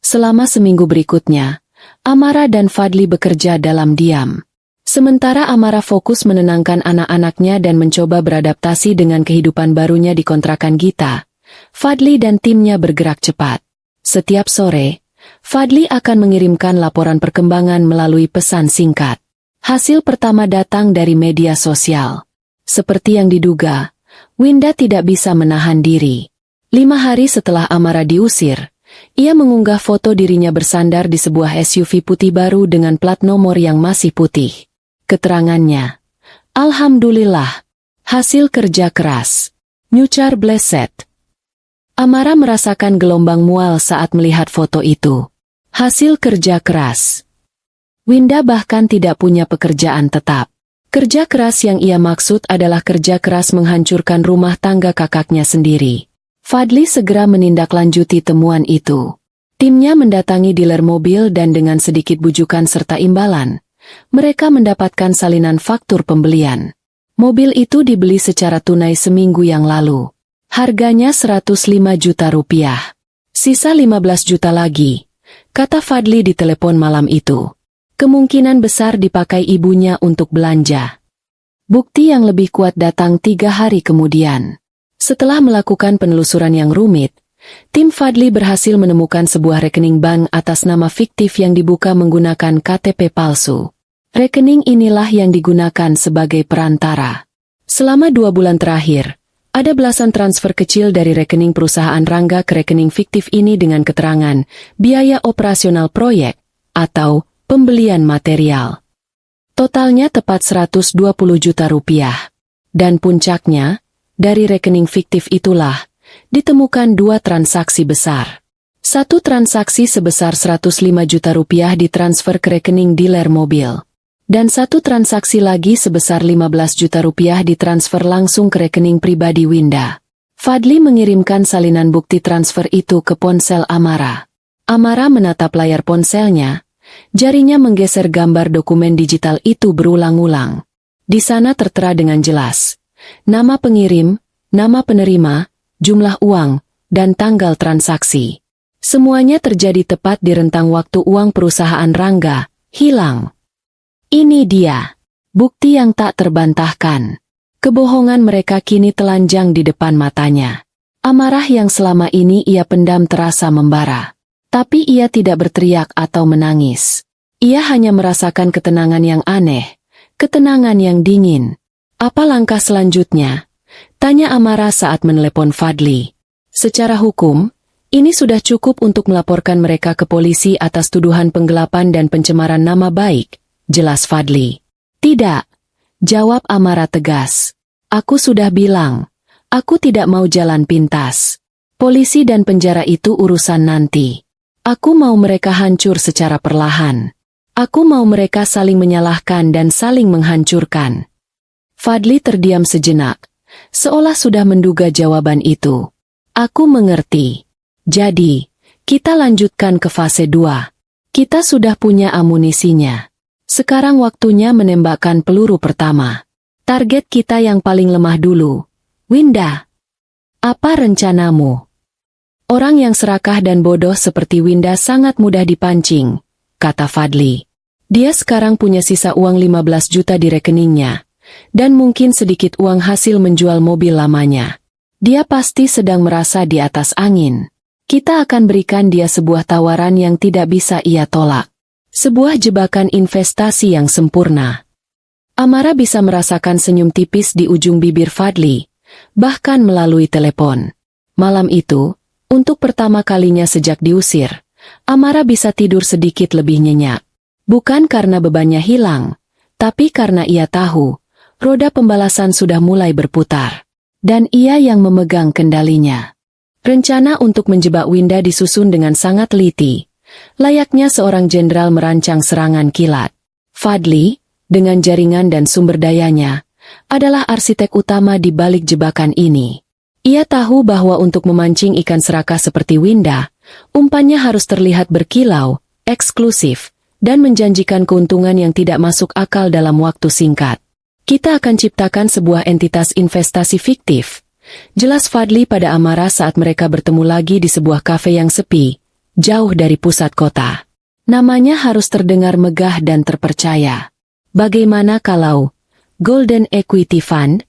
[SPEAKER 1] Selama seminggu berikutnya, Amara dan Fadli bekerja dalam diam. Sementara Amara fokus menenangkan anak-anaknya dan mencoba beradaptasi dengan kehidupan barunya di kontrakan Gita, Fadli dan timnya bergerak cepat. Setiap sore, Fadli akan mengirimkan laporan perkembangan melalui pesan singkat. Hasil pertama datang dari media sosial. Seperti yang diduga, Winda tidak bisa menahan diri. 5 hari setelah Amara diusir, ia mengunggah foto dirinya bersandar di sebuah SUV putih baru dengan plat nomor yang masih putih. Keterangannya, "Alhamdulillah, hasil kerja keras." Nyucar bleset. Amara merasakan gelombang mual saat melihat foto itu. Hasil kerja keras. Winda bahkan tidak punya pekerjaan tetap. Kerja keras yang ia maksud adalah kerja keras menghancurkan rumah tangga kakaknya sendiri. Fadli segera menindaklanjuti temuan itu. Timnya mendatangi dealer mobil dan dengan sedikit bujukan serta imbalan, mereka mendapatkan salinan faktur pembelian. Mobil itu dibeli secara tunai seminggu yang lalu. Harganya 105 juta rupiah. Sisa 15 juta lagi, kata Fadli di telepon malam itu. Kemungkinan besar dipakai ibunya untuk belanja. Bukti yang lebih kuat datang 3 hari kemudian. Setelah melakukan penelusuran yang rumit, tim Fadli berhasil menemukan sebuah rekening bank atas nama fiktif yang dibuka menggunakan KTP palsu. Rekening inilah yang digunakan sebagai perantara. Selama 2 bulan terakhir, ada belasan transfer kecil dari rekening perusahaan Rangga ke rekening fiktif ini dengan keterangan biaya operasional proyek atau pembelian material. Totalnya tepat 120 juta rupiah. Dan puncaknya, dari rekening fiktif itulah, ditemukan 2 transaksi besar. Satu transaksi sebesar 105 juta rupiah ditransfer ke rekening dealer mobil. Dan satu transaksi lagi sebesar 15 juta rupiah ditransfer langsung ke rekening pribadi Winda. Fadli mengirimkan salinan bukti transfer itu ke ponsel Amara. Amara menatap layar ponselnya, jarinya menggeser gambar dokumen digital itu berulang-ulang. Di sana tertera dengan jelas nama pengirim, nama penerima, jumlah uang, dan tanggal transaksi. Semuanya terjadi tepat di rentang waktu uang perusahaan Rangga hilang. Ini dia, bukti yang tak terbantahkan. Kebohongan mereka kini telanjang di depan matanya. Amarah yang selama ini ia pendam terasa membara. Tapi ia tidak berteriak atau menangis. Ia hanya merasakan ketenangan yang aneh, ketenangan yang dingin. Apa langkah selanjutnya? Tanya Amara saat menelepon Fadli. Secara hukum, ini sudah cukup untuk melaporkan mereka ke polisi atas tuduhan penggelapan dan pencemaran nama baik, jelas Fadli. Tidak, jawab Amara tegas. Aku sudah bilang, aku tidak mau jalan pintas. Polisi dan penjara itu urusan nanti. Aku mau mereka hancur secara perlahan. Aku mau mereka saling menyalahkan dan saling menghancurkan. Fadli terdiam sejenak, seolah sudah menduga jawaban itu. Aku mengerti. Jadi, kita lanjutkan ke fase 2. Kita sudah punya amunisinya. Sekarang waktunya menembakkan peluru pertama. Target kita yang paling lemah dulu. Winda. Apa rencanamu? Orang yang serakah dan bodoh seperti Winda sangat mudah dipancing, kata Fadli. Dia sekarang punya sisa uang 15 juta di rekeningnya, dan mungkin sedikit uang hasil menjual mobil lamanya. Dia pasti sedang merasa di atas angin. Kita akan berikan dia sebuah tawaran yang tidak bisa ia tolak. Sebuah jebakan investasi yang sempurna. Amara bisa merasakan senyum tipis di ujung bibir Fadli, bahkan melalui telepon. Malam itu, untuk pertama kalinya sejak diusir, Amara bisa tidur sedikit lebih nyenyak. Bukan karena bebannya hilang, tapi karena ia tahu, roda pembalasan sudah mulai berputar. Dan ia yang memegang kendalinya. Rencana untuk menjebak Winda disusun dengan sangat teliti. Layaknya seorang jenderal merancang serangan kilat. Fadli, dengan jaringan dan sumber dayanya, adalah arsitek utama di balik jebakan ini. Ia tahu bahwa untuk memancing ikan serakah seperti Winda, umpannya harus terlihat berkilau, eksklusif, dan menjanjikan keuntungan yang tidak masuk akal dalam waktu singkat. Kita akan ciptakan sebuah entitas investasi fiktif. Jelas Fadli pada Amara saat mereka bertemu lagi di sebuah kafe yang sepi, jauh dari pusat kota. Namanya harus terdengar megah dan terpercaya. Bagaimana kalau Golden Equity Fund?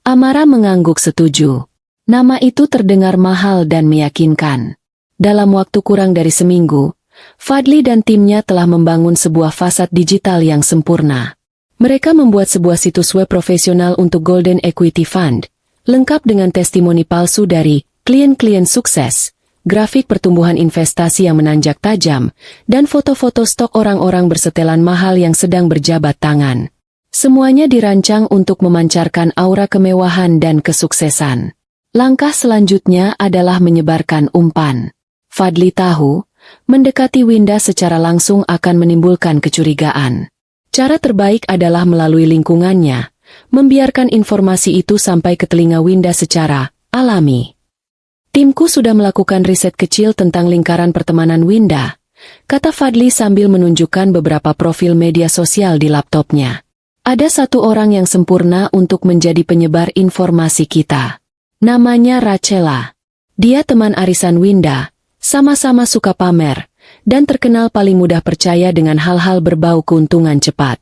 [SPEAKER 1] Amara mengangguk setuju. Nama itu terdengar mahal dan meyakinkan. Dalam waktu kurang dari seminggu, Fadli dan timnya telah membangun sebuah fasad digital yang sempurna. Mereka membuat sebuah situs web profesional untuk Golden Equity Fund, lengkap dengan testimoni palsu dari klien-klien sukses, grafik pertumbuhan investasi yang menanjak tajam, dan foto-foto stok orang-orang bersetelan mahal yang sedang berjabat tangan. Semuanya dirancang untuk memancarkan aura kemewahan dan kesuksesan. Langkah selanjutnya adalah menyebarkan umpan. Fadli tahu, mendekati Winda secara langsung akan menimbulkan kecurigaan. Cara terbaik adalah melalui lingkungannya, membiarkan informasi itu sampai ke telinga Winda secara alami. Timku sudah melakukan riset kecil tentang lingkaran pertemanan Winda, kata Fadli sambil menunjukkan beberapa profil media sosial di laptopnya. Ada satu orang yang sempurna untuk menjadi penyebar informasi kita. Namanya Rachela. Dia teman arisan Winda, sama-sama suka pamer, dan terkenal paling mudah percaya dengan hal-hal berbau keuntungan cepat.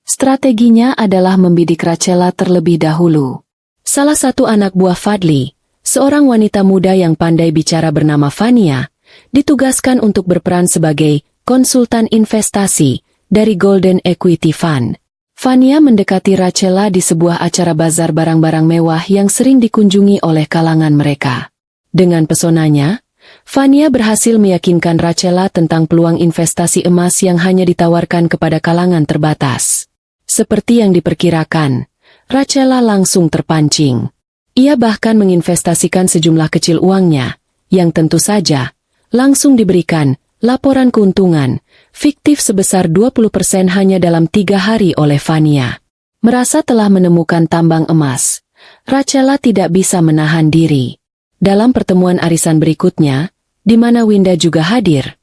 [SPEAKER 1] Strateginya adalah membidik Rachela terlebih dahulu. Salah satu anak buah Fadli, seorang wanita muda yang pandai bicara bernama Fania, ditugaskan untuk berperan sebagai konsultan investasi dari Golden Equity Fund. Fania mendekati Rachela di sebuah acara bazar barang-barang mewah yang sering dikunjungi oleh kalangan mereka. Dengan pesonanya, Fania berhasil meyakinkan Rachela tentang peluang investasi emas yang hanya ditawarkan kepada kalangan terbatas. Seperti yang diperkirakan, Rachela langsung terpancing. Ia bahkan menginvestasikan sejumlah kecil uangnya, yang tentu saja, langsung diberikan laporan keuntungan, fiktif sebesar 20% hanya dalam 3 hari oleh Fania. Merasa telah menemukan tambang emas, Rachela tidak bisa menahan diri. Dalam pertemuan arisan berikutnya, di mana Winda juga hadir,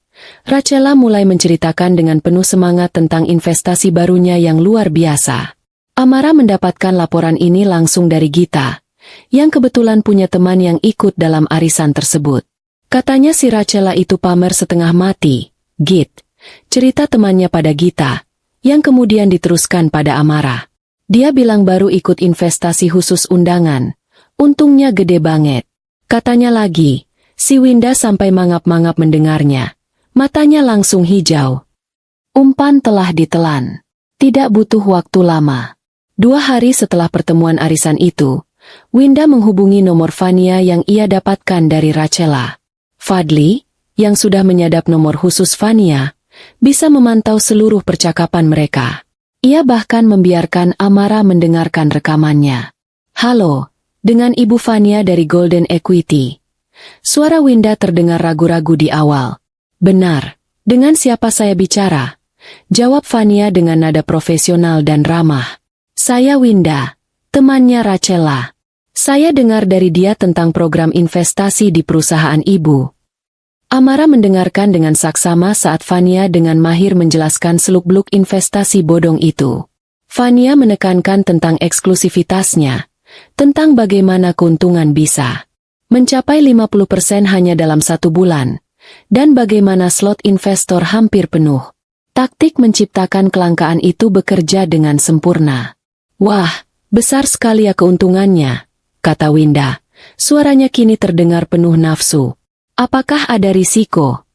[SPEAKER 1] Rachela mulai menceritakan dengan penuh semangat tentang investasi barunya yang luar biasa. Amara mendapatkan laporan ini langsung dari Gita, yang kebetulan punya teman yang ikut dalam arisan tersebut. Katanya si Rachela itu pamer setengah mati, Git, cerita temannya pada Gita, yang kemudian diteruskan pada Amara. Dia bilang baru ikut investasi khusus undangan, untungnya gede banget. Katanya lagi, si Winda sampai mangap-mangap mendengarnya. Matanya langsung hijau. Umpan telah ditelan. Tidak butuh waktu lama. 2 hari setelah pertemuan arisan itu, Winda menghubungi nomor Fania yang ia dapatkan dari Rachela. Fadli, yang sudah menyadap nomor khusus Fania, bisa memantau seluruh percakapan mereka. Ia bahkan membiarkan Amara mendengarkan rekamannya. Halo, dengan Ibu Fania dari Golden Equity. Suara Winda terdengar ragu-ragu di awal. Benar, dengan siapa saya bicara? Jawab Fania dengan nada profesional dan ramah. Saya Winda, temannya Rachela. Saya dengar dari dia tentang program investasi di perusahaan ibu. Amara mendengarkan dengan saksama saat Fania dengan mahir menjelaskan seluk-beluk investasi bodong itu. Fania menekankan tentang eksklusivitasnya, tentang bagaimana keuntungan bisa mencapai 50% hanya dalam 1 bulan, dan bagaimana slot investor hampir penuh. Taktik menciptakan kelangkaan itu bekerja dengan sempurna. Wah, besar sekali ya keuntungannya, kata Winda. Suaranya kini terdengar penuh nafsu. Apakah ada risiko?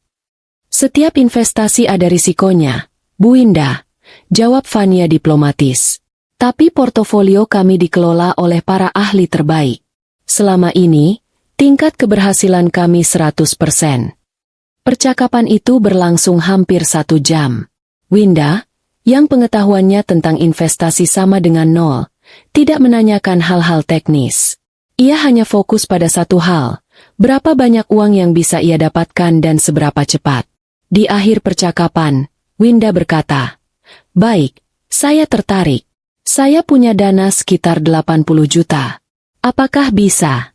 [SPEAKER 1] Setiap investasi ada risikonya, Bu Winda, jawab Fania diplomatis. Tapi portofolio kami dikelola oleh para ahli terbaik. Selama ini, tingkat keberhasilan kami 100%. Percakapan itu berlangsung hampir 1 jam. Winda, yang pengetahuannya tentang investasi sama dengan nol, tidak menanyakan hal-hal teknis. Ia hanya fokus pada satu hal. Berapa banyak uang yang bisa ia dapatkan dan seberapa cepat. Di akhir percakapan, Winda berkata, "Baik, saya tertarik. Saya punya dana sekitar 80 juta. Apakah bisa?"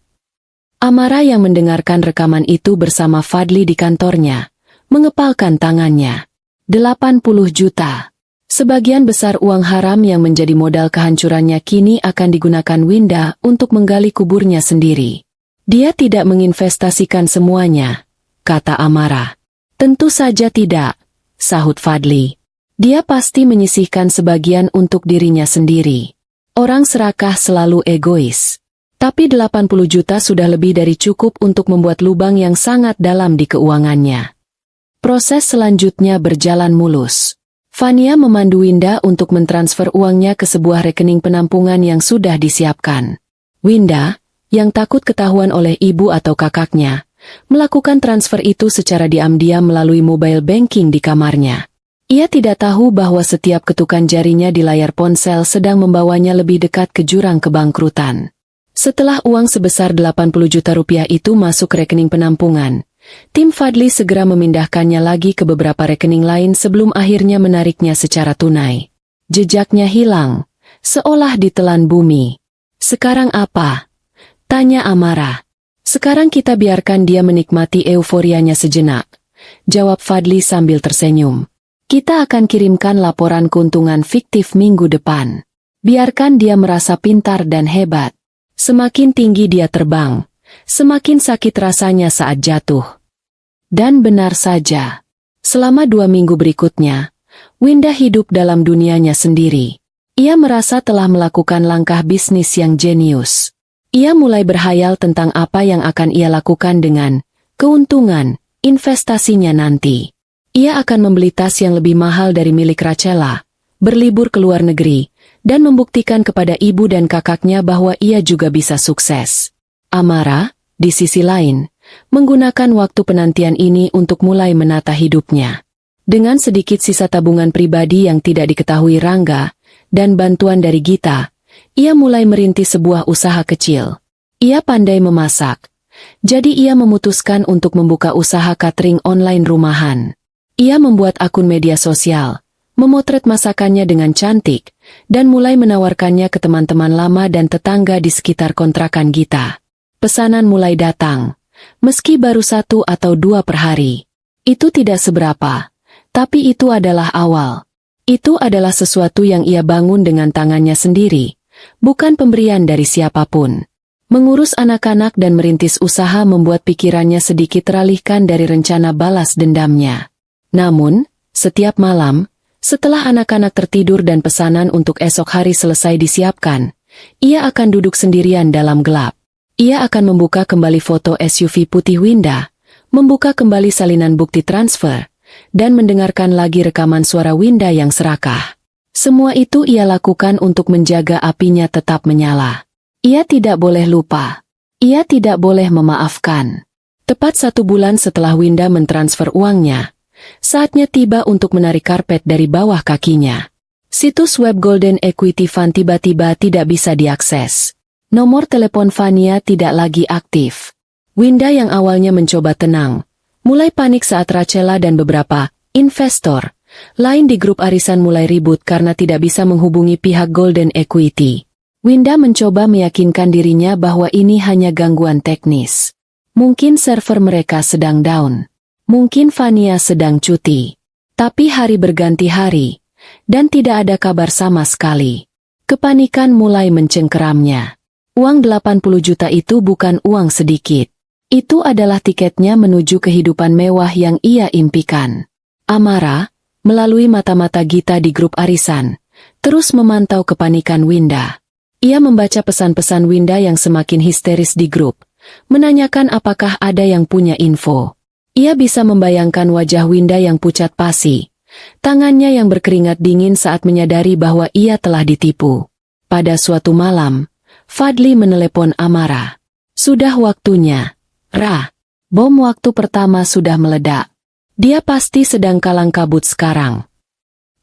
[SPEAKER 1] Amara yang mendengarkan rekaman itu bersama Fadli di kantornya, mengepalkan tangannya. 80 juta. Sebagian besar uang haram yang menjadi modal kehancurannya kini akan digunakan Winda untuk menggali kuburnya sendiri. Dia tidak menginvestasikan semuanya, kata Amara. Tentu saja tidak, sahut Fadli. Dia pasti menyisihkan sebagian untuk dirinya sendiri. Orang serakah selalu egois. Tapi 80 juta sudah lebih dari cukup untuk membuat lubang yang sangat dalam di keuangannya. Proses selanjutnya berjalan mulus. Fania memandu Winda untuk mentransfer uangnya ke sebuah rekening penampungan yang sudah disiapkan. Winda, yang takut ketahuan oleh ibu atau kakaknya, melakukan transfer itu secara diam-diam melalui mobile banking di kamarnya. Ia tidak tahu bahwa setiap ketukan jarinya di layar ponsel sedang membawanya lebih dekat ke jurang kebangkrutan. Setelah uang sebesar 80 juta rupiah itu masuk ke rekening penampungan, tim Fadli segera memindahkannya lagi ke beberapa rekening lain sebelum akhirnya menariknya secara tunai. Jejaknya hilang, seolah ditelan bumi. Sekarang apa? Tanya Amara. Sekarang kita biarkan dia menikmati euforianya sejenak, jawab Fadli sambil tersenyum. Kita akan kirimkan laporan keuntungan fiktif minggu depan. Biarkan dia merasa pintar dan hebat. Semakin tinggi dia terbang, semakin sakit rasanya saat jatuh. Dan benar saja. Selama 2 minggu berikutnya, Winda hidup dalam dunianya sendiri. Ia merasa telah melakukan langkah bisnis yang jenius. Ia mulai berhayal tentang apa yang akan ia lakukan dengan keuntungan investasinya nanti. Ia akan membeli tas yang lebih mahal dari milik Rachela, berlibur ke luar negeri, dan membuktikan kepada ibu dan kakaknya bahwa ia juga bisa sukses. Amara, di sisi lain, menggunakan waktu penantian ini untuk mulai menata hidupnya. Dengan sedikit sisa tabungan pribadi yang tidak diketahui Rangga, dan bantuan dari Gita, ia mulai merintis sebuah usaha kecil. Ia pandai memasak. Jadi ia memutuskan untuk membuka usaha catering online rumahan. Ia membuat akun media sosial, memotret masakannya dengan cantik, dan mulai menawarkannya ke teman-teman lama dan tetangga di sekitar kontrakan Gita. Pesanan mulai datang, meski baru 1 atau 2 per hari. Itu tidak seberapa, tapi itu adalah awal. Itu adalah sesuatu yang ia bangun dengan tangannya sendiri, bukan pemberian dari siapapun. Mengurus anak-anak dan merintis usaha membuat pikirannya sedikit teralihkan dari rencana balas dendamnya. Namun, setiap malam, setelah anak-anak tertidur dan pesanan untuk esok hari selesai disiapkan, ia akan duduk sendirian dalam gelap. Ia akan membuka kembali foto SUV putih Winda, membuka kembali salinan bukti transfer, dan mendengarkan lagi rekaman suara Winda yang serakah. Semua itu ia lakukan untuk menjaga apinya tetap menyala. Ia tidak boleh lupa. Ia tidak boleh memaafkan. Tepat 1 bulan setelah Winda mentransfer uangnya, saatnya tiba untuk menarik karpet dari bawah kakinya. Situs web Golden Equity Fund tiba-tiba tidak bisa diakses. Nomor telepon Fania tidak lagi aktif. Winda yang awalnya mencoba tenang, mulai panik saat Rachela dan beberapa investor lain di grup arisan mulai ribut karena tidak bisa menghubungi pihak Golden Equity. Winda mencoba meyakinkan dirinya bahwa ini hanya gangguan teknis. Mungkin server mereka sedang down. Mungkin Fania sedang cuti. Tapi hari berganti hari, dan tidak ada kabar sama sekali. Kepanikan mulai mencengkeramnya. Uang 80 juta itu bukan uang sedikit. Itu adalah tiketnya menuju kehidupan mewah yang ia impikan. Amara, melalui mata-mata Gita di grup arisan, terus memantau kepanikan Winda. Ia membaca pesan-pesan Winda yang semakin histeris di grup, menanyakan apakah ada yang punya info. Ia bisa membayangkan wajah Winda yang pucat pasi, tangannya yang berkeringat dingin saat menyadari bahwa ia telah ditipu. Pada suatu malam, Fadli menelepon Amara. Sudah waktunya, Ra. Bom waktu pertama sudah meledak. Dia pasti sedang kalang kabut sekarang.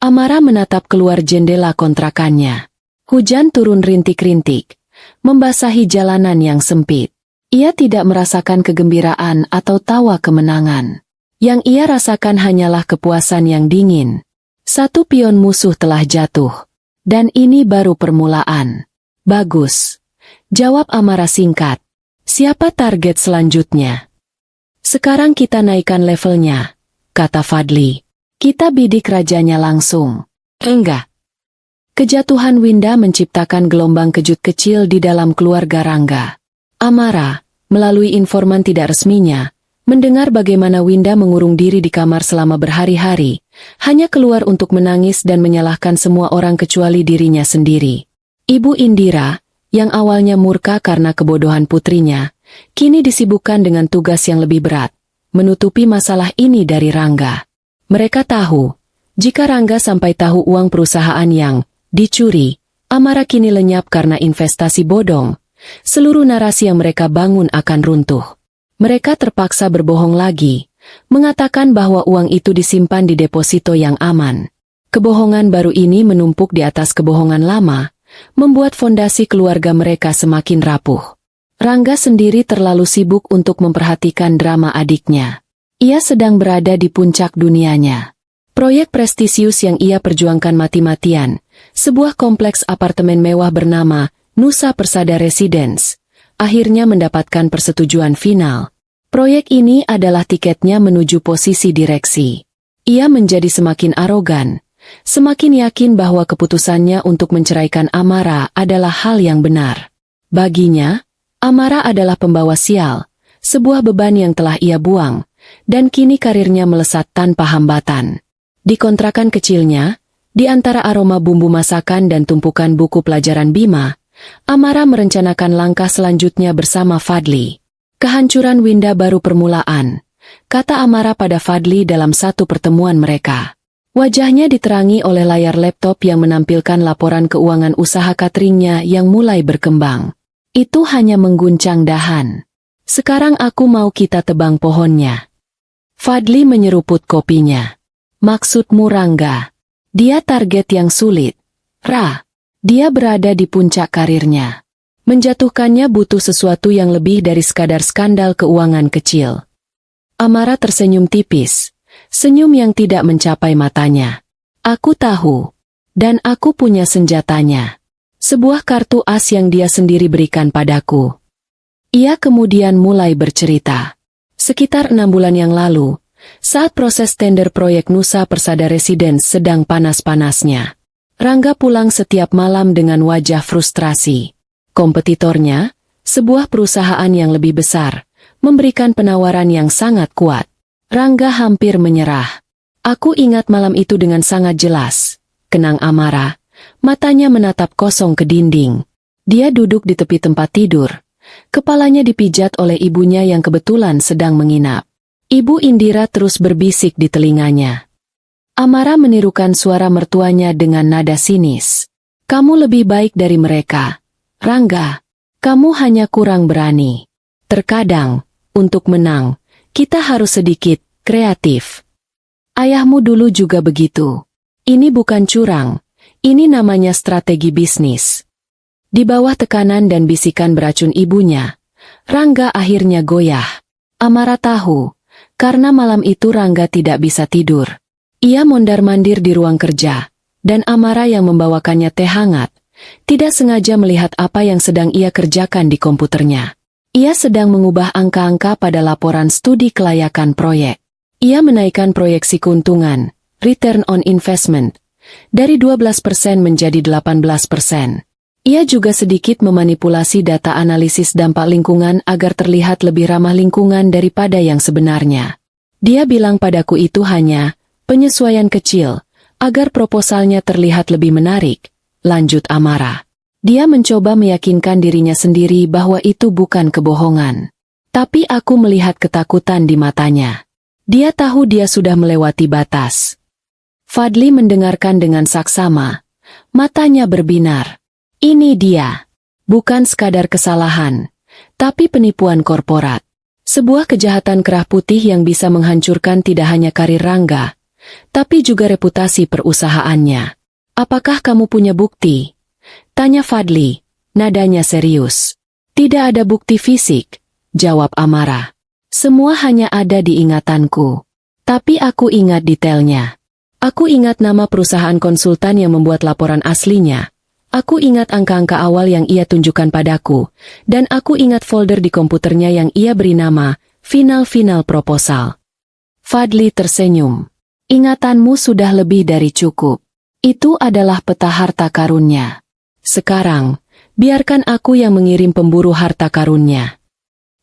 [SPEAKER 1] Amara menatap keluar jendela kontrakannya. Hujan turun rintik-rintik, membasahi jalanan yang sempit. Ia tidak merasakan kegembiraan atau tawa kemenangan. Yang ia rasakan hanyalah kepuasan yang dingin. Satu pion musuh telah jatuh. Dan ini baru permulaan. Bagus. Jawab Amara singkat. Siapa target selanjutnya? Sekarang kita naikkan levelnya, kata Fadli. Kita bidik rajanya langsung. Enggak. Kejatuhan Winda menciptakan gelombang kejut kecil di dalam keluarga Rangga. Amara, melalui informan tidak resminya, mendengar bagaimana Winda mengurung diri di kamar selama berhari-hari, hanya keluar untuk menangis dan menyalahkan semua orang kecuali dirinya sendiri. Ibu Indira, yang awalnya murka karena kebodohan putrinya, kini disibukkan dengan tugas yang lebih berat, menutupi masalah ini dari Rangga. Mereka tahu, jika Rangga sampai tahu uang perusahaan yang dicuri, Amara kini lenyap karena investasi bodong. Seluruh narasi yang mereka bangun akan runtuh. Mereka terpaksa berbohong lagi, mengatakan bahwa uang itu disimpan di deposito yang aman. Kebohongan baru ini menumpuk di atas kebohongan lama, membuat fondasi keluarga mereka semakin rapuh. Rangga sendiri terlalu sibuk untuk memperhatikan drama adiknya. Ia sedang berada di puncak dunianya. Proyek prestisius yang ia perjuangkan mati-matian, sebuah kompleks apartemen mewah bernama Nusa Persada Residence, akhirnya mendapatkan persetujuan final. Proyek ini adalah tiketnya menuju posisi direksi. Ia menjadi semakin arogan, semakin yakin bahwa keputusannya untuk menceraikan Amara adalah hal yang benar. Baginya, Amara adalah pembawa sial, sebuah beban yang telah ia buang, dan kini karirnya melesat tanpa hambatan. Di kontrakan kecilnya, di antara aroma bumbu masakan dan tumpukan buku pelajaran Bima, Amara merencanakan langkah selanjutnya bersama Fadli. Kehancuran Winda baru permulaan, kata Amara pada Fadli dalam satu pertemuan mereka. Wajahnya diterangi oleh layar laptop yang menampilkan laporan keuangan usaha cateringnya yang mulai berkembang. Itu hanya mengguncang dahan. Sekarang aku mau kita tebang pohonnya. Fadli menyeruput kopinya. Maksudmu Rangga? Dia target yang sulit. Ra, dia berada di puncak karirnya. Menjatuhkannya butuh sesuatu yang lebih dari sekadar skandal keuangan kecil. Amara tersenyum tipis, senyum yang tidak mencapai matanya. Aku tahu, dan aku punya senjatanya. Sebuah kartu as yang dia sendiri berikan padaku. Ia kemudian mulai bercerita. Sekitar 6 bulan yang lalu, saat proses tender proyek Nusa Persada Residence sedang panas-panasnya, Rangga pulang setiap malam dengan wajah frustrasi. Kompetitornya, sebuah perusahaan yang lebih besar, memberikan penawaran yang sangat kuat. Rangga hampir menyerah. Aku ingat malam itu dengan sangat jelas, kenang Amara. Matanya menatap kosong ke dinding. Dia duduk di tepi tempat tidur. Kepalanya dipijat oleh ibunya yang kebetulan sedang menginap. Ibu Indira terus berbisik di telinganya. Amara menirukan suara mertuanya dengan nada sinis. Kamu lebih baik dari mereka. Rangga, kamu hanya kurang berani. Terkadang, untuk menang, kita harus sedikit kreatif. Ayahmu dulu juga begitu. Ini bukan curang. Ini namanya strategi bisnis. Di bawah tekanan dan bisikan beracun ibunya, Rangga akhirnya goyah. Amara tahu, karena malam itu Rangga tidak bisa tidur. Ia mondar-mandir di ruang kerja, dan Amara yang membawakannya teh hangat, tidak sengaja melihat apa yang sedang ia kerjakan di komputernya. Ia sedang mengubah angka-angka pada laporan studi kelayakan proyek. Ia menaikkan proyeksi keuntungan, return on investment, dari 12% menjadi 18%. Ia juga sedikit memanipulasi data analisis dampak lingkungan agar terlihat lebih ramah lingkungan daripada yang sebenarnya. Dia bilang padaku itu hanya penyesuaian kecil, agar proposalnya terlihat lebih menarik, lanjut Amara. Dia mencoba meyakinkan dirinya sendiri bahwa itu bukan kebohongan. Tapi aku melihat ketakutan di matanya. Dia tahu dia sudah melewati batas. Fadli mendengarkan dengan saksama. Matanya berbinar. Ini dia. Bukan sekadar kesalahan, tapi penipuan korporat. Sebuah kejahatan kerah putih yang bisa menghancurkan tidak hanya karir Rangga, tapi juga reputasi perusahaannya. Apakah kamu punya bukti? Tanya Fadli, nadanya serius. Tidak ada bukti fisik, jawab Amara. Semua hanya ada di ingatanku. Tapi aku ingat detailnya. Aku ingat nama perusahaan konsultan yang membuat laporan aslinya. Aku ingat angka-angka awal yang ia tunjukkan padaku, dan aku ingat folder di komputernya yang ia beri nama, Final Proposal. Fadli tersenyum. Ingatanmu sudah lebih dari cukup. Itu adalah peta harta karunnya. Sekarang, biarkan aku yang mengirim pemburu harta karunnya.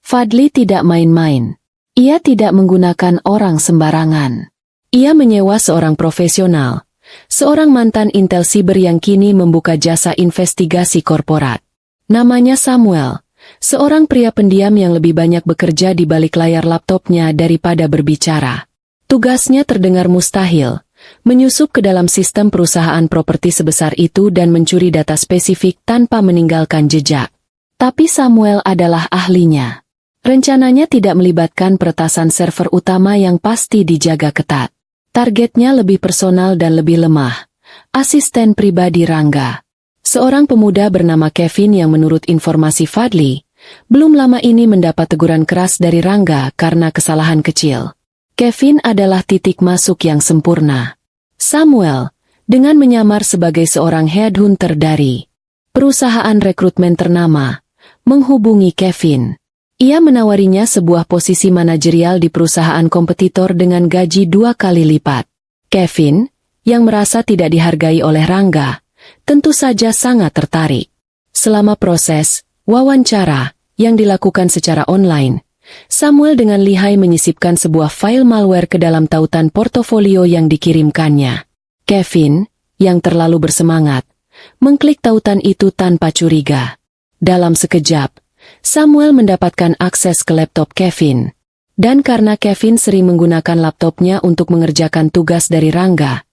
[SPEAKER 1] Fadli tidak main-main. Ia tidak menggunakan orang sembarangan. Ia menyewa seorang profesional. Seorang mantan intel siber yang kini membuka jasa investigasi korporat. Namanya Samuel, seorang pria pendiam yang lebih banyak bekerja di balik layar laptopnya daripada berbicara. Tugasnya terdengar mustahil, menyusup ke dalam sistem perusahaan properti sebesar itu dan mencuri data spesifik tanpa meninggalkan jejak. Tapi Samuel adalah ahlinya. Rencananya tidak melibatkan peretasan server utama yang pasti dijaga ketat. Targetnya lebih personal dan lebih lemah. Asisten pribadi Rangga. Seorang pemuda bernama Kevin yang menurut informasi Fadli, belum lama ini mendapat teguran keras dari Rangga karena kesalahan kecil. Kevin adalah titik masuk yang sempurna. Samuel, dengan menyamar sebagai seorang headhunter dari perusahaan rekrutmen ternama, menghubungi Kevin. Ia menawarinya sebuah posisi manajerial di perusahaan kompetitor dengan gaji 2 kali lipat. Kevin, yang merasa tidak dihargai oleh Rangga, tentu saja sangat tertarik. Selama proses wawancara yang dilakukan secara online, Samuel dengan lihai menyisipkan sebuah file malware ke dalam tautan portofolio yang dikirimkannya. Kevin, yang terlalu bersemangat, mengklik tautan itu tanpa curiga. Dalam sekejap, Samuel mendapatkan akses ke laptop Kevin. Dan karena Kevin sering menggunakan laptopnya untuk mengerjakan tugas dari Rangga,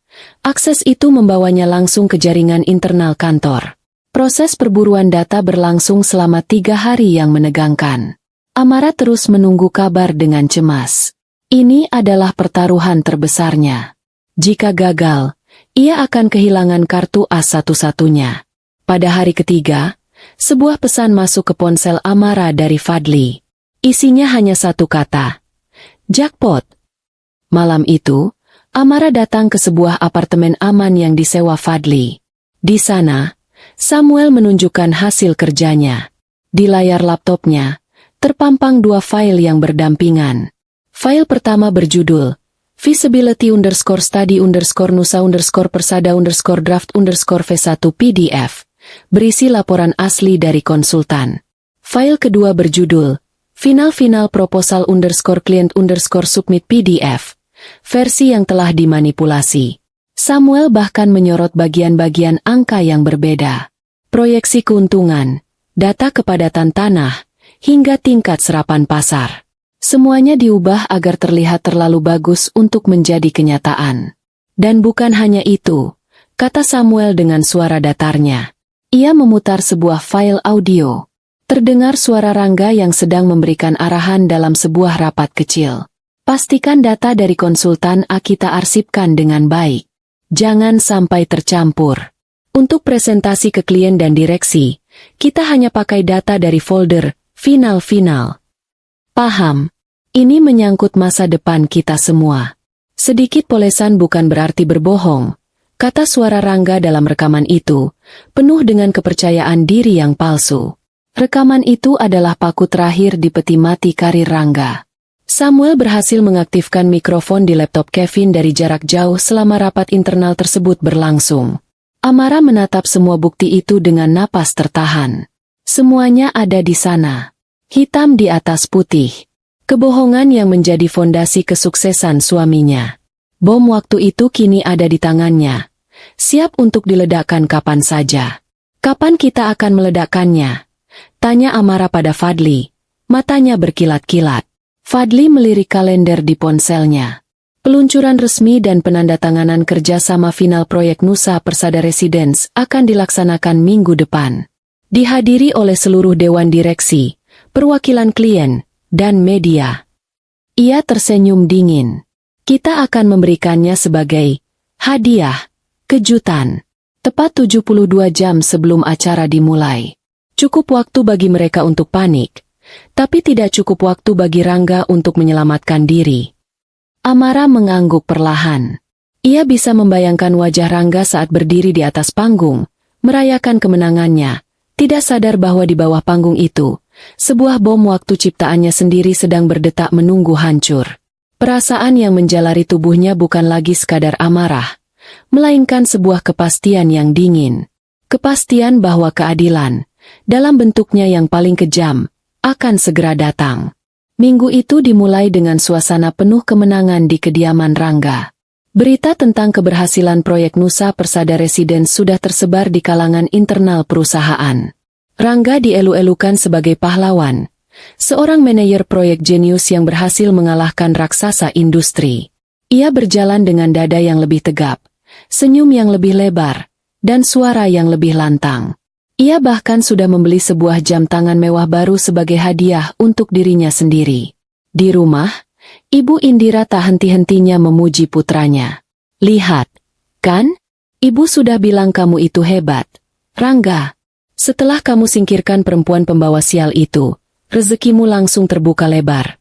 [SPEAKER 1] akses itu membawanya langsung ke jaringan internal kantor. Proses perburuan data berlangsung selama 3 hari yang menegangkan. Amara terus menunggu kabar dengan cemas. Ini adalah pertaruhan terbesarnya. Jika gagal, ia akan kehilangan kartu as satu-satunya. Pada hari ketiga, sebuah pesan masuk ke ponsel Amara dari Fadli. Isinya hanya satu kata. Jackpot. Malam itu, Amara datang ke sebuah apartemen aman yang disewa Fadli. Di sana, Samuel menunjukkan hasil kerjanya. Di layar laptopnya, terpampang 2 file yang berdampingan. File pertama berjudul Feasibility_Study_Nusa_Persada_Draft_V1 PDF. Berisi laporan asli dari konsultan. File kedua berjudul Final Proposal_Client_Submit PDF. Versi yang telah dimanipulasi. Samuel bahkan menyorot bagian-bagian angka yang berbeda. Proyeksi keuntungan, data kepadatan tanah, hingga tingkat serapan pasar. Semuanya diubah agar terlihat terlalu bagus untuk menjadi kenyataan. Dan bukan hanya itu, kata Samuel dengan suara datarnya. Ia memutar sebuah file audio. Terdengar suara Rangga yang sedang memberikan arahan dalam sebuah rapat kecil. Pastikan data dari konsultan kita arsipkan dengan baik. Jangan sampai tercampur. Untuk presentasi ke klien dan direksi, Kita hanya pakai data dari folder final. Paham? Ini menyangkut masa depan kita semua. Sedikit polesan bukan berarti berbohong, kata suara Rangga dalam rekaman itu, penuh dengan kepercayaan diri yang palsu. Rekaman itu adalah paku terakhir di peti mati karir Rangga. Samuel berhasil mengaktifkan mikrofon di laptop Kevin dari jarak jauh selama rapat internal tersebut berlangsung. Amara menatap semua bukti itu dengan napas tertahan. Semuanya ada di sana. Hitam di atas putih. Kebohongan yang menjadi fondasi kesuksesan suaminya. Bom waktu itu kini ada di tangannya. Siap untuk diledakkan kapan saja. Kapan kita akan meledakkannya? Tanya Amara pada Fadli. Matanya berkilat-kilat. Fadli melirik kalender di ponselnya. Peluncuran resmi dan penandatanganan kerjasama final proyek Nusa Persada Residence akan dilaksanakan minggu depan. Dihadiri oleh seluruh dewan direksi, perwakilan klien, dan media. Ia tersenyum dingin. Kita akan memberikannya sebagai hadiah, kejutan. Tepat 72 jam sebelum acara dimulai. Cukup waktu bagi mereka untuk panik. Tapi tidak cukup waktu bagi Rangga untuk menyelamatkan diri. Amara mengangguk perlahan. Ia bisa membayangkan wajah Rangga saat berdiri di atas panggung, merayakan kemenangannya, tidak sadar bahwa di bawah panggung itu, sebuah bom waktu ciptaannya sendiri sedang berdetak menunggu hancur. Perasaan yang menjalari tubuhnya bukan lagi sekadar amarah, melainkan sebuah kepastian yang dingin. Kepastian bahwa keadilan, dalam bentuknya yang paling kejam, akan segera datang. Minggu itu dimulai dengan suasana penuh kemenangan di kediaman Rangga. Berita tentang keberhasilan proyek Nusa Persada Residence sudah tersebar di kalangan internal perusahaan. Rangga dielu-elukan sebagai pahlawan, seorang manajer proyek jenius yang berhasil mengalahkan raksasa industri. Ia berjalan dengan dada yang lebih tegap, senyum yang lebih lebar, dan suara yang lebih lantang. Ia bahkan sudah membeli sebuah jam tangan mewah baru sebagai hadiah untuk dirinya sendiri. Di rumah, Ibu Indira tak henti-hentinya memuji putranya. Lihat, kan? Ibu sudah bilang kamu itu hebat. Rangga, setelah kamu singkirkan perempuan pembawa sial itu, rezekimu langsung terbuka lebar.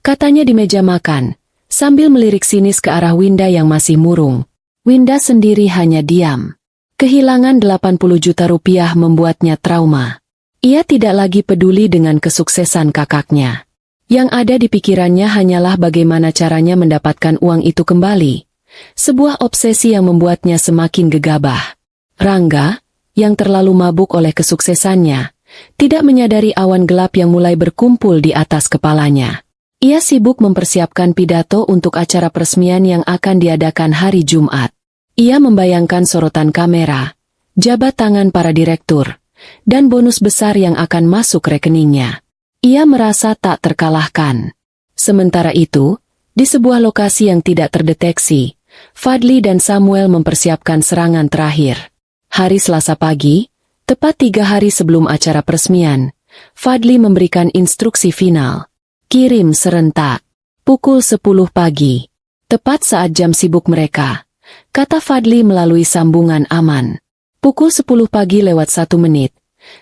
[SPEAKER 1] Katanya di meja makan, sambil melirik sinis ke arah Winda yang masih murung. Winda sendiri hanya diam. Kehilangan 80 juta rupiah membuatnya trauma. Ia tidak lagi peduli dengan kesuksesan kakaknya. Yang ada di pikirannya hanyalah bagaimana caranya mendapatkan uang itu kembali. Sebuah obsesi yang membuatnya semakin gegabah. Rangga, yang terlalu mabuk oleh kesuksesannya, tidak menyadari awan gelap yang mulai berkumpul di atas kepalanya. Ia sibuk mempersiapkan pidato untuk acara peresmian yang akan diadakan hari Jumat. Ia membayangkan sorotan kamera, jabat tangan para direktur, dan bonus besar yang akan masuk rekeningnya. Ia merasa tak terkalahkan. Sementara itu, di sebuah lokasi yang tidak terdeteksi, Fadli dan Samuel mempersiapkan serangan terakhir. Hari Selasa pagi, tepat 3 hari sebelum acara peresmian, Fadli memberikan instruksi final. Kirim serentak. Pukul 10 pagi. Tepat saat jam sibuk mereka. Kata Fadli melalui sambungan aman. Pukul 10 pagi lewat 1 menit.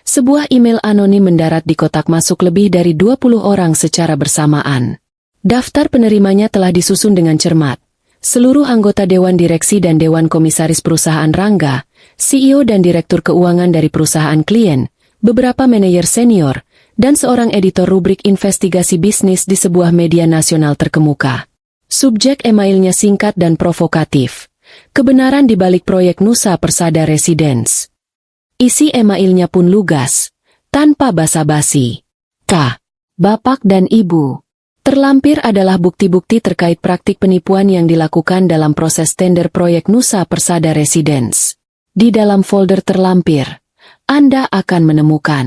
[SPEAKER 1] Sebuah email anonim mendarat di kotak masuk lebih dari 20 orang secara bersamaan. Daftar penerimanya telah disusun dengan cermat. Seluruh anggota Dewan Direksi dan Dewan Komisaris Perusahaan Rangga, CEO dan Direktur Keuangan dari perusahaan klien, beberapa manajer senior, dan seorang editor rubrik investigasi bisnis di sebuah media nasional terkemuka. Subjek emailnya singkat dan provokatif. Kebenaran di balik proyek Nusa Persada Residence. Isi emailnya pun lugas, tanpa basa-basi. K. Bapak dan Ibu. Terlampir adalah bukti-bukti terkait praktik penipuan yang dilakukan dalam proses tender proyek Nusa Persada Residence. Di dalam folder terlampir, Anda akan menemukan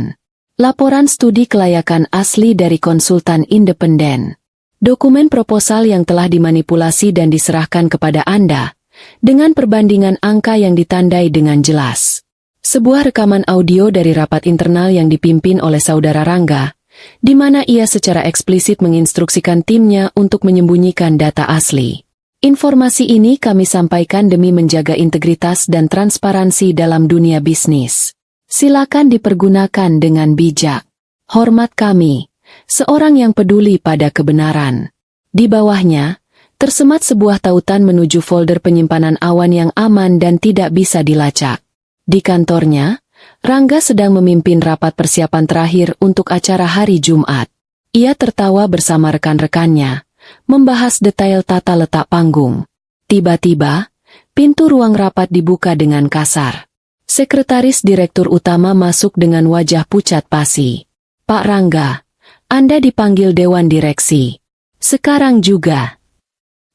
[SPEAKER 1] laporan studi kelayakan asli dari konsultan independen. Dokumen proposal yang telah dimanipulasi dan diserahkan kepada Anda, dengan perbandingan angka yang ditandai dengan jelas. Sebuah rekaman audio dari rapat internal yang dipimpin oleh saudara Rangga, di mana ia secara eksplisit menginstruksikan timnya untuk menyembunyikan data asli. Informasi ini kami sampaikan demi menjaga integritas dan transparansi dalam dunia bisnis. Silakan dipergunakan dengan bijak. Hormat kami, seorang yang peduli pada kebenaran. Di bawahnya, tersemat sebuah tautan menuju folder penyimpanan awan yang aman dan tidak bisa dilacak. Di kantornya, Rangga sedang memimpin rapat persiapan terakhir untuk acara hari Jumat. Ia tertawa bersama rekan-rekannya, membahas detail tata letak panggung. Tiba-tiba, pintu ruang rapat dibuka dengan kasar. Sekretaris Direktur Utama masuk dengan wajah pucat pasi. "Pak Rangga, Anda dipanggil Dewan Direksi. Sekarang juga."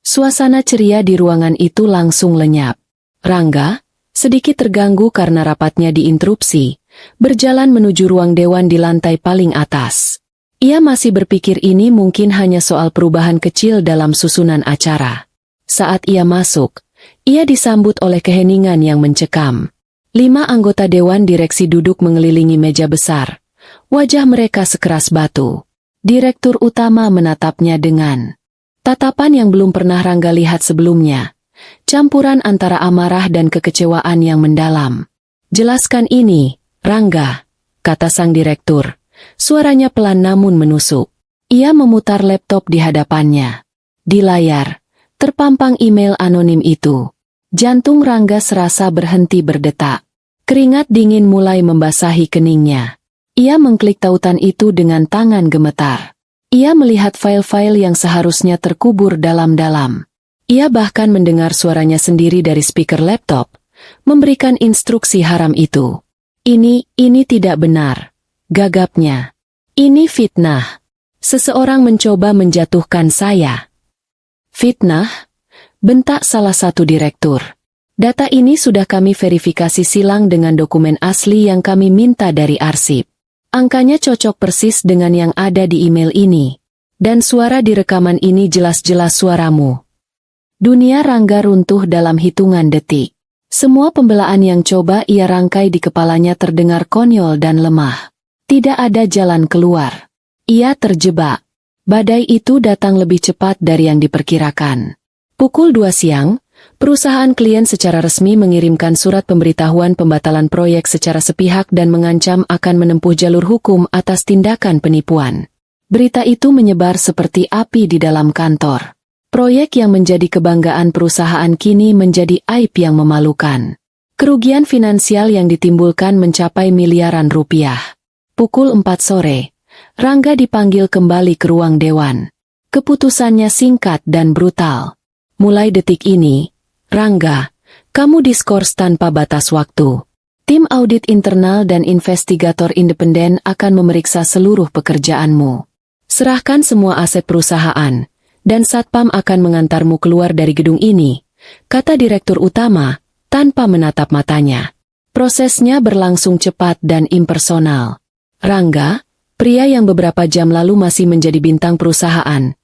[SPEAKER 1] Suasana ceria di ruangan itu langsung lenyap. Rangga, sedikit terganggu karena rapatnya diinterupsi, berjalan menuju ruang dewan di lantai paling atas. Ia masih berpikir ini mungkin hanya soal perubahan kecil dalam susunan acara. Saat ia masuk, ia disambut oleh keheningan yang mencekam. 5 anggota Dewan Direksi duduk mengelilingi meja besar. Wajah mereka sekeras batu. Direktur Utama menatapnya dengan tatapan yang belum pernah Rangga lihat sebelumnya. Campuran antara amarah dan kekecewaan yang mendalam. "Jelaskan ini, Rangga," kata sang direktur. Suaranya pelan namun menusuk. Ia memutar laptop di hadapannya. Di layar, terpampang email anonim itu. Jantung Rangga serasa berhenti berdetak. Keringat dingin mulai membasahi keningnya. Ia mengklik tautan itu dengan tangan gemetar. Ia melihat file-file yang seharusnya terkubur dalam-dalam. Ia bahkan mendengar suaranya sendiri dari speaker laptop, memberikan instruksi haram itu. Ini tidak benar," gagapnya. "Ini fitnah. Seseorang mencoba menjatuhkan saya." "Fitnah?" bentak salah satu direktur. "Data ini sudah kami verifikasi silang dengan dokumen asli yang kami minta dari arsip. Angkanya cocok persis dengan yang ada di email ini. Dan suara di rekaman ini jelas-jelas suaramu." Dunia Rangga runtuh dalam hitungan detik. Semua pembelaan yang coba ia rangkai di kepalanya terdengar konyol dan lemah. Tidak ada jalan keluar. Ia terjebak. Badai itu datang lebih cepat dari yang diperkirakan. Pukul 2 siang, perusahaan klien secara resmi mengirimkan surat pemberitahuan pembatalan proyek secara sepihak dan mengancam akan menempuh jalur hukum atas tindakan penipuan. Berita itu menyebar seperti api di dalam kantor. Proyek yang menjadi kebanggaan perusahaan kini menjadi aib yang memalukan. Kerugian finansial yang ditimbulkan mencapai miliaran rupiah. Pukul 4 sore, Rangga dipanggil kembali ke ruang dewan. Keputusannya singkat dan brutal. "Mulai detik ini, Rangga, kamu diskors tanpa batas waktu. Tim audit internal dan investigator independen akan memeriksa seluruh pekerjaanmu. Serahkan semua aset perusahaan, dan Satpam akan mengantarmu keluar dari gedung ini," kata Direktur Utama, tanpa menatap matanya. Prosesnya berlangsung cepat dan impersonal. Rangga, pria yang beberapa jam lalu masih menjadi bintang perusahaan,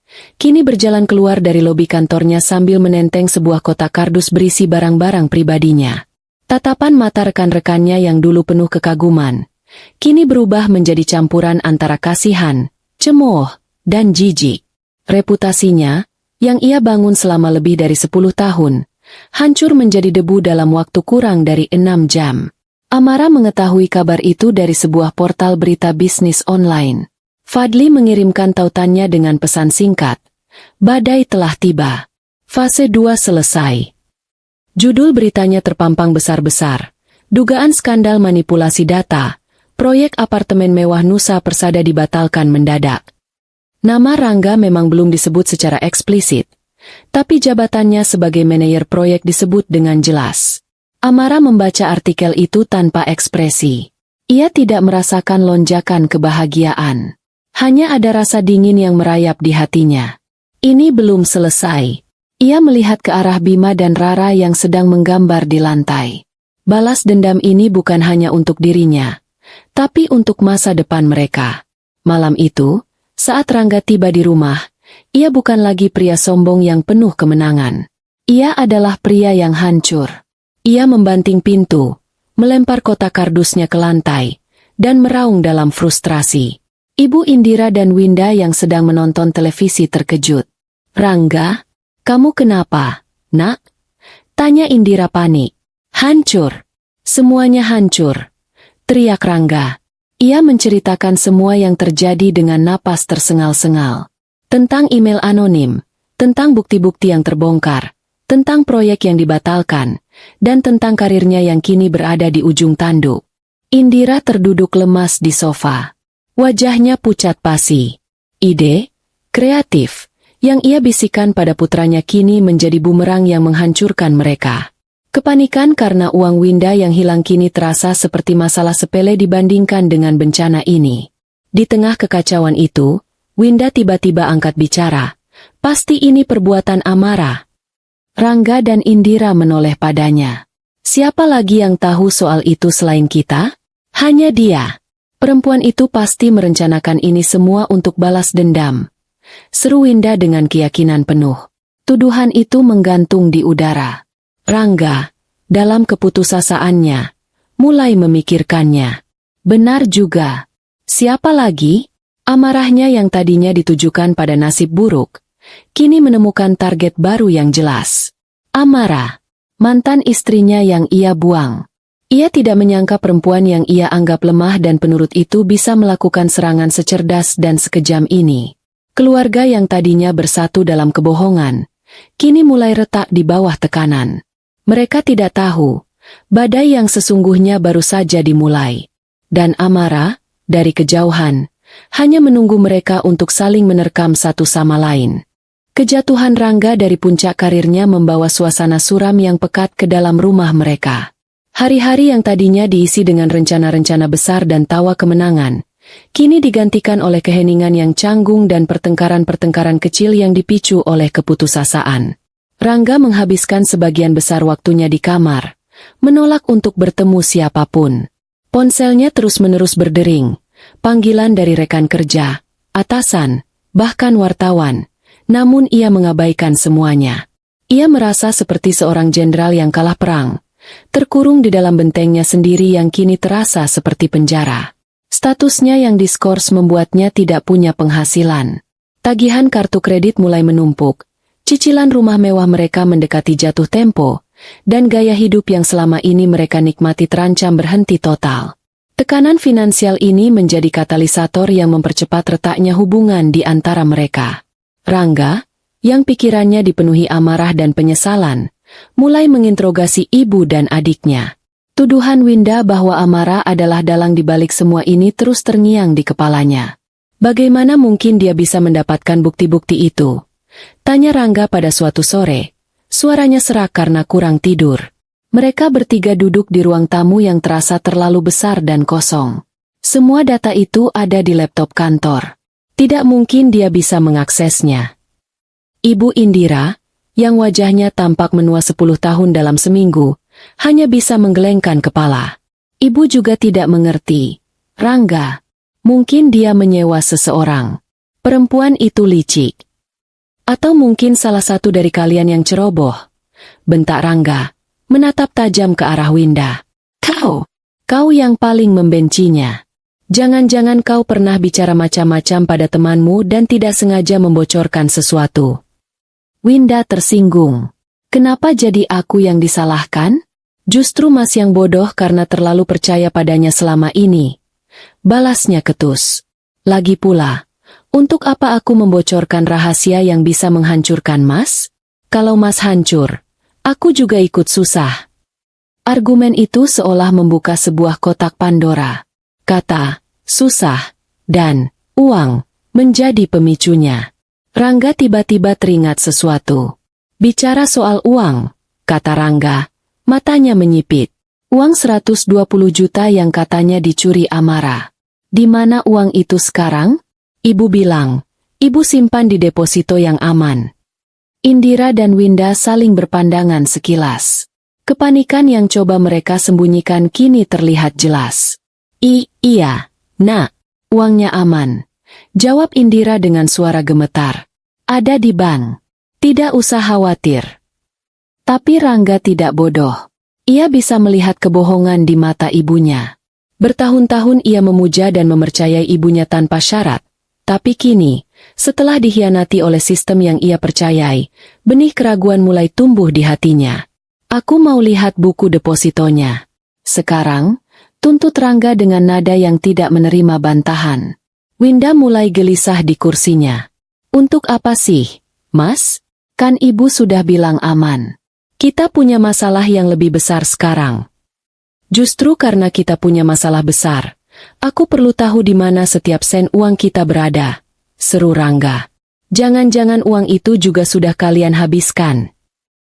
[SPEAKER 1] kini berjalan keluar dari lobi kantornya sambil menenteng sebuah kotak kardus berisi barang-barang pribadinya. Tatapan mata rekan-rekannya yang dulu penuh kekaguman, kini berubah menjadi campuran antara kasihan, cemooh, dan jijik. Reputasinya, yang ia bangun selama lebih dari 10 tahun, hancur menjadi debu dalam waktu kurang dari 6 jam. Amara mengetahui kabar itu dari sebuah portal berita bisnis online. Fadli mengirimkan tautannya dengan pesan singkat. "Badai telah tiba. Fase 2 selesai." Judul beritanya terpampang besar-besar. Dugaan skandal manipulasi data. Proyek apartemen mewah Nusa Persada dibatalkan mendadak. Nama Rangga memang belum disebut secara eksplisit, tapi jabatannya sebagai manajer proyek disebut dengan jelas. Amara membaca artikel itu tanpa ekspresi. Ia tidak merasakan lonjakan kebahagiaan. Hanya ada rasa dingin yang merayap di hatinya. Ini belum selesai. Ia melihat ke arah Bima dan Rara yang sedang menggambar di lantai. Balas dendam ini bukan hanya untuk dirinya, tapi untuk masa depan mereka. Malam itu, saat Rangga tiba di rumah, ia bukan lagi pria sombong yang penuh kemenangan. Ia adalah pria yang hancur. Ia membanting pintu, melempar kotak kardusnya ke lantai, dan meraung dalam frustrasi. Ibu Indira dan Winda yang sedang menonton televisi terkejut. "Rangga, kamu kenapa, Nak?" tanya Indira panik. "Hancur. Semuanya hancur. teriak Rangga. Ia menceritakan semua yang terjadi dengan napas tersengal-sengal. Tentang email anonim, tentang bukti-bukti yang terbongkar, tentang proyek yang dibatalkan, dan tentang karirnya yang kini berada di ujung tanduk. Indira terduduk lemas di sofa. Wajahnya pucat pasi. Ide, kreatif, yang ia bisikan pada putranya kini menjadi bumerang yang menghancurkan mereka. Kepanikan karena uang Winda yang hilang kini terasa seperti masalah sepele dibandingkan dengan bencana ini. Di tengah kekacauan itu, Winda tiba-tiba angkat bicara. Pasti ini perbuatan Amara. Rangga dan Indira menoleh padanya. Siapa lagi yang tahu soal itu selain kita? Hanya dia. Perempuan itu pasti merencanakan ini semua untuk balas dendam. Seru Winda dengan keyakinan penuh. Tuduhan itu menggantung di udara. Rangga, dalam keputusasaannya, mulai memikirkannya. Benar juga. Siapa lagi? Amarahnya yang tadinya ditujukan pada nasib buruk, kini menemukan target baru yang jelas. Amara, mantan istrinya yang ia buang. Ia tidak menyangka perempuan yang ia anggap lemah dan penurut itu bisa melakukan serangan secerdas dan sekejam ini. Keluarga yang tadinya bersatu dalam kebohongan, kini mulai retak di bawah tekanan. Mereka tidak tahu, badai yang sesungguhnya baru saja dimulai. Dan Amara, dari kejauhan, hanya menunggu mereka untuk saling menerkam satu sama lain. Kejatuhan Rangga dari puncak karirnya membawa suasana suram yang pekat ke dalam rumah mereka. Hari-hari yang tadinya diisi dengan rencana-rencana besar dan tawa kemenangan, kini digantikan oleh keheningan yang canggung dan pertengkaran-pertengkaran kecil yang dipicu oleh keputusasaan. Rangga menghabiskan sebagian besar waktunya di kamar, menolak untuk bertemu siapapun. Ponselnya terus-menerus berdering, panggilan dari rekan kerja, atasan, bahkan wartawan, namun ia mengabaikan semuanya. Ia merasa seperti seorang jenderal yang kalah perang, terkurung di dalam bentengnya sendiri yang kini terasa seperti penjara. Statusnya yang diskors membuatnya tidak punya penghasilan. Tagihan kartu kredit mulai menumpuk. Cicilan rumah mewah mereka mendekati jatuh tempo, dan gaya hidup yang selama ini mereka nikmati terancam berhenti total. Tekanan finansial ini menjadi katalisator yang mempercepat retaknya hubungan di antara mereka. Rangga, yang pikirannya dipenuhi amarah dan penyesalan, mulai menginterogasi ibu dan adiknya. Tuduhan Winda bahwa Amara adalah dalang di balik semua ini terus terngiang di kepalanya. Bagaimana mungkin dia bisa mendapatkan bukti-bukti itu? Tanya Rangga pada suatu sore. Suaranya serak karena kurang tidur. Mereka bertiga duduk di ruang tamu yang terasa terlalu besar dan kosong. Semua data itu ada di laptop kantor. Tidak mungkin dia bisa mengaksesnya. Ibu Indira, yang wajahnya tampak menua 10 tahun dalam seminggu, hanya bisa menggelengkan kepala. Ibu juga tidak mengerti. Rangga, mungkin dia menyewa seseorang. Perempuan itu licik. Atau mungkin salah satu dari kalian yang ceroboh. Bentak Rangga, menatap tajam ke arah Winda. Kau yang paling membencinya. Jangan-jangan kau pernah bicara macam-macam pada temanmu dan tidak sengaja membocorkan sesuatu. Winda tersinggung. Kenapa jadi aku yang disalahkan? Justru Mas yang bodoh karena terlalu percaya padanya selama ini. Balasnya ketus. Lagi pula, untuk apa aku membocorkan rahasia yang bisa menghancurkan Mas? Kalau Mas hancur, aku juga ikut susah. Argumen itu seolah membuka sebuah kotak Pandora. Kata, susah, dan uang menjadi pemicunya. Rangga tiba-tiba teringat sesuatu. Bicara soal uang, kata Rangga, matanya menyipit. Uang 120 juta yang katanya dicuri Amara. Di mana uang itu sekarang? Ibu bilang, ibu simpan di deposito yang aman. Indira dan Winda saling berpandangan sekilas. Kepanikan yang coba mereka sembunyikan kini terlihat jelas. Iya, nak, uangnya aman. Jawab Indira dengan suara gemetar. Ada di bank. Tidak usah khawatir. Tapi Rangga tidak bodoh. Ia bisa melihat kebohongan di mata ibunya. Bertahun-tahun ia memuja dan mempercayai ibunya tanpa syarat. Tapi kini, setelah dikhianati oleh sistem yang ia percayai, benih keraguan mulai tumbuh di hatinya. Aku mau lihat buku depositonya. Sekarang, tuntut Rangga dengan nada yang tidak menerima bantahan. Winda mulai gelisah di kursinya. Untuk apa sih, Mas? Kan ibu sudah bilang aman. Kita punya masalah yang lebih besar sekarang. Justru karena kita punya masalah besar, aku perlu tahu di mana setiap sen uang kita berada, seru Rangga. Jangan-jangan uang itu juga sudah kalian habiskan.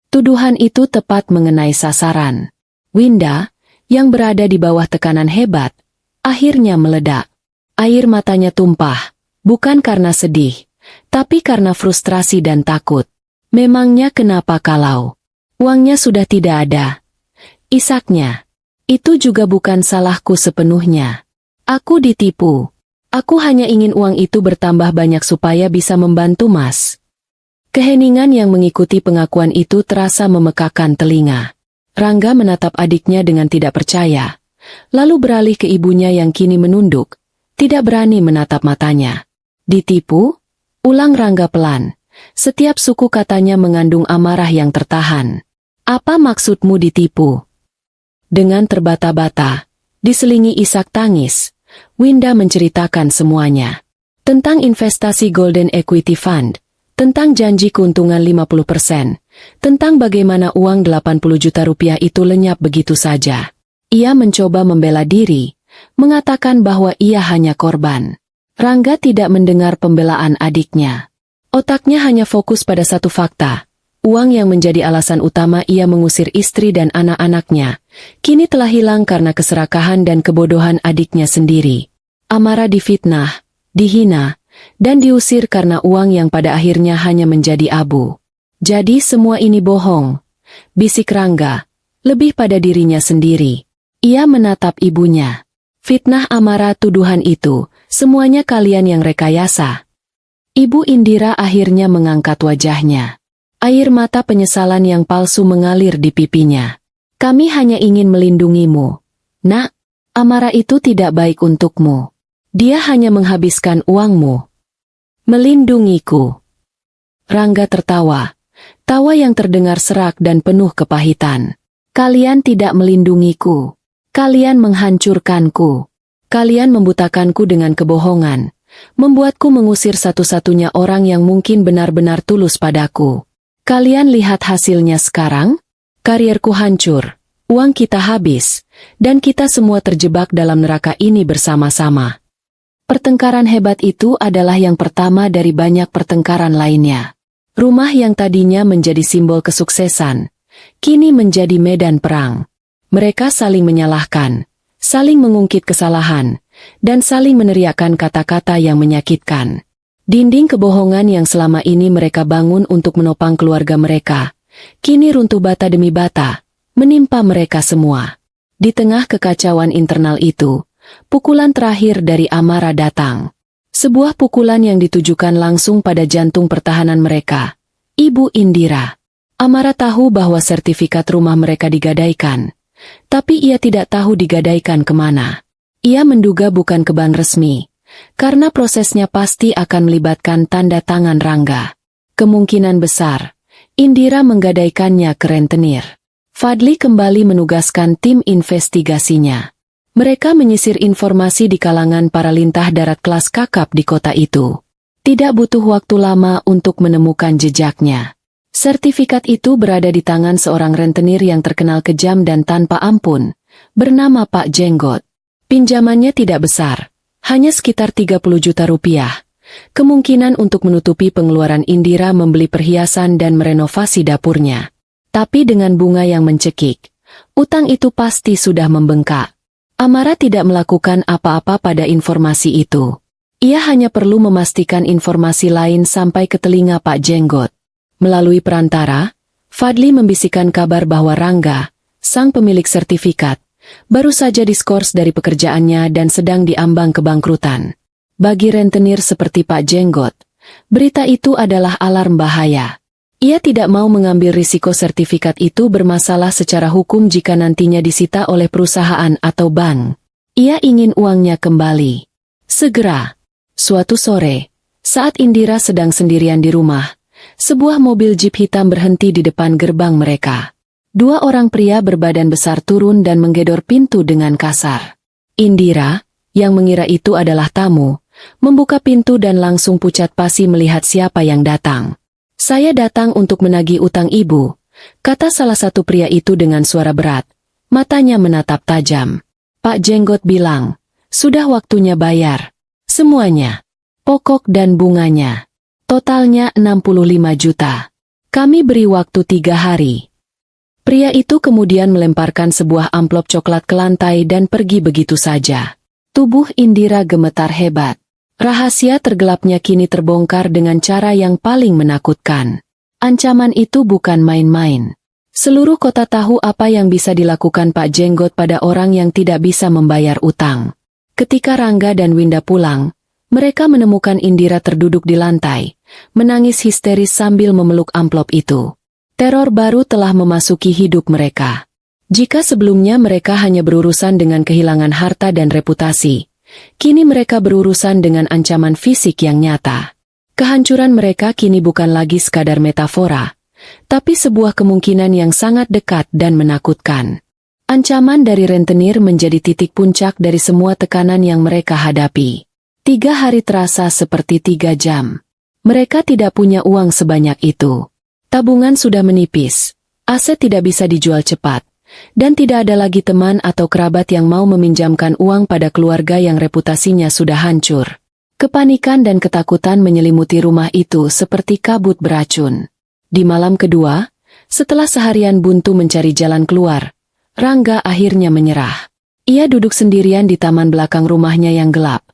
[SPEAKER 1] Tuduhan itu tepat mengenai sasaran. Winda, yang berada di bawah tekanan hebat, akhirnya meledak. Air matanya tumpah, bukan karena sedih, tapi karena frustrasi dan takut. Memangnya kenapa kalau uangnya sudah tidak ada? Isaknya, itu juga bukan salahku sepenuhnya. Aku ditipu. Aku hanya ingin uang itu bertambah banyak supaya bisa membantu Mas. Keheningan yang mengikuti pengakuan itu terasa memekakan telinga. Rangga menatap adiknya dengan tidak percaya, lalu beralih ke ibunya yang kini menunduk, tidak berani menatap matanya. Ditipu? Ulang Rangga pelan. Setiap suku katanya mengandung amarah yang tertahan. Apa maksudmu ditipu? Dengan terbata-bata, diselingi isak tangis, Winda menceritakan semuanya. Tentang investasi Golden Equity Fund, tentang janji keuntungan 50%, tentang bagaimana uang 80 juta rupiah itu lenyap begitu saja. Ia mencoba membela diri, mengatakan bahwa ia hanya korban. Rangga tidak mendengar pembelaan adiknya. Otaknya hanya fokus pada satu fakta. Uang yang menjadi alasan utama ia mengusir istri dan anak-anaknya, kini telah hilang karena keserakahan dan kebodohan adiknya sendiri. Amara difitnah, dihina, dan diusir karena uang yang pada akhirnya hanya menjadi abu. Jadi semua ini bohong, bisik Rangga, lebih pada dirinya sendiri. Ia menatap ibunya. Fitnah Amara, tuduhan itu, semuanya kalian yang rekayasa. Ibu Indira akhirnya mengangkat wajahnya. Air mata penyesalan yang palsu mengalir di pipinya. Kami hanya ingin melindungimu. Nak, Amara itu tidak baik untukmu. Dia hanya menghabiskan uangmu. Melindungiku. Rangga tertawa. Tawa yang terdengar serak dan penuh kepahitan. Kalian tidak melindungiku. Kalian menghancurkanku. Kalian membutakanku dengan kebohongan. Membuatku mengusir satu-satunya orang yang mungkin benar-benar tulus padaku. Kalian lihat hasilnya sekarang? Karierku hancur, uang kita habis, dan kita semua terjebak dalam neraka ini bersama-sama. Pertengkaran hebat itu adalah yang pertama dari banyak pertengkaran lainnya. Rumah yang tadinya menjadi simbol kesuksesan, kini menjadi medan perang. Mereka saling menyalahkan, saling mengungkit kesalahan, dan saling meneriakkan kata-kata yang menyakitkan. Dinding kebohongan yang selama ini mereka bangun untuk menopang keluarga mereka, kini runtuh bata demi bata, menimpa mereka semua. Di tengah kekacauan internal itu, pukulan terakhir dari Amara datang. Sebuah pukulan yang ditujukan langsung pada jantung pertahanan mereka, Ibu Indira. Amara tahu bahwa sertifikat rumah mereka digadaikan, tapi ia tidak tahu digadaikan kemana. Ia menduga bukan ke bank resmi, karena prosesnya pasti akan melibatkan tanda tangan Rangga. Kemungkinan besar, Indira menggadaikannya ke rentenir. Fadli kembali menugaskan tim investigasinya. Mereka menyisir informasi di kalangan para lintah darat kelas kakap di kota itu. Tidak butuh waktu lama untuk menemukan jejaknya. Sertifikat itu berada di tangan seorang rentenir yang terkenal kejam dan tanpa ampun, bernama Pak Jenggot. Pinjamannya tidak besar, hanya sekitar 30 juta rupiah. Kemungkinan untuk menutupi pengeluaran Indira membeli perhiasan dan merenovasi dapurnya. Tapi dengan bunga yang mencekik, utang itu pasti sudah membengkak. Amara tidak melakukan apa-apa pada informasi itu. Ia hanya perlu memastikan informasi lain sampai ke telinga Pak Jenggot. Melalui perantara, Fadli membisikkan kabar bahwa Rangga, sang pemilik sertifikat, baru saja diskors dari pekerjaannya dan sedang diambang kebangkrutan. Bagi rentenir seperti Pak Jenggot, berita itu adalah alarm bahaya. Ia tidak mau mengambil risiko sertifikat itu bermasalah secara hukum jika nantinya disita oleh perusahaan atau bank. Ia ingin uangnya kembali. Segera. Suatu sore, saat Indira sedang sendirian di rumah, sebuah mobil jeep hitam berhenti di depan gerbang mereka. Dua orang pria berbadan besar turun dan menggedor pintu dengan kasar. Indira, yang mengira itu adalah tamu, membuka pintu dan langsung pucat pasi melihat siapa yang datang. "Saya datang untuk menagih utang ibu," kata salah satu pria itu dengan suara berat. Matanya menatap tajam. Pak Jenggot bilang, "Sudah waktunya bayar. Semuanya. Pokok dan bunganya. Totalnya 65 juta. Kami beri waktu 3 hari." Pria itu kemudian melemparkan sebuah amplop coklat ke lantai dan pergi begitu saja. Tubuh Indira gemetar hebat. Rahasia tergelapnya kini terbongkar dengan cara yang paling menakutkan. Ancaman itu bukan main-main. Seluruh kota tahu apa yang bisa dilakukan Pak Jenggot pada orang yang tidak bisa membayar utang. Ketika Rangga dan Winda pulang, mereka menemukan Indira terduduk di lantai, menangis histeris sambil memeluk amplop itu. Teror baru telah memasuki hidup mereka. Jika sebelumnya mereka hanya berurusan dengan kehilangan harta dan reputasi, kini mereka berurusan dengan ancaman fisik yang nyata. Kehancuran mereka kini bukan lagi sekadar metafora, tapi sebuah kemungkinan yang sangat dekat dan menakutkan. Ancaman dari rentenir menjadi titik puncak dari semua tekanan yang mereka hadapi. 3 hari terasa seperti 3 jam. Mereka tidak punya uang sebanyak itu. Tabungan sudah menipis, aset tidak bisa dijual cepat, dan tidak ada lagi teman atau kerabat yang mau meminjamkan uang pada keluarga yang reputasinya sudah hancur. Kepanikan dan ketakutan menyelimuti rumah itu seperti kabut beracun. Di malam kedua, setelah seharian buntu mencari jalan keluar, Rangga akhirnya menyerah. Ia duduk sendirian di taman belakang rumahnya yang gelap,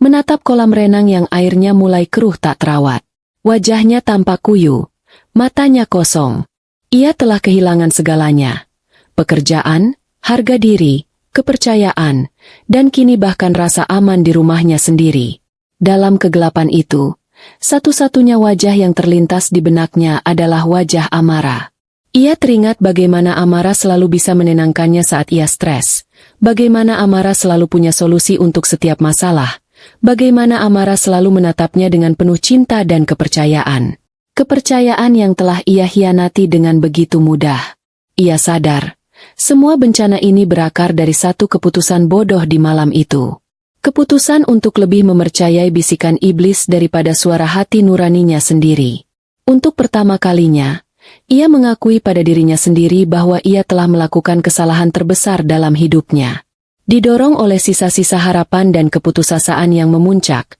[SPEAKER 1] menatap kolam renang yang airnya mulai keruh tak terawat. Wajahnya tampak kuyu. Matanya kosong. Ia telah kehilangan segalanya. Pekerjaan, harga diri, kepercayaan, dan kini bahkan rasa aman di rumahnya sendiri. Dalam kegelapan itu, satu-satunya wajah yang terlintas di benaknya adalah wajah Amara. Ia teringat bagaimana Amara selalu bisa menenangkannya saat ia stres, bagaimana Amara selalu punya solusi untuk setiap masalah, bagaimana Amara selalu menatapnya dengan penuh cinta dan kepercayaan. Kepercayaan yang telah ia hianati dengan begitu mudah. Ia sadar, semua bencana ini berakar dari satu keputusan bodoh di malam itu. Keputusan untuk lebih mempercayai bisikan iblis daripada suara hati nuraninya sendiri. Untuk pertama kalinya, ia mengakui pada dirinya sendiri bahwa ia telah melakukan kesalahan terbesar dalam hidupnya. Didorong oleh sisa-sisa harapan dan keputusasaan yang memuncak,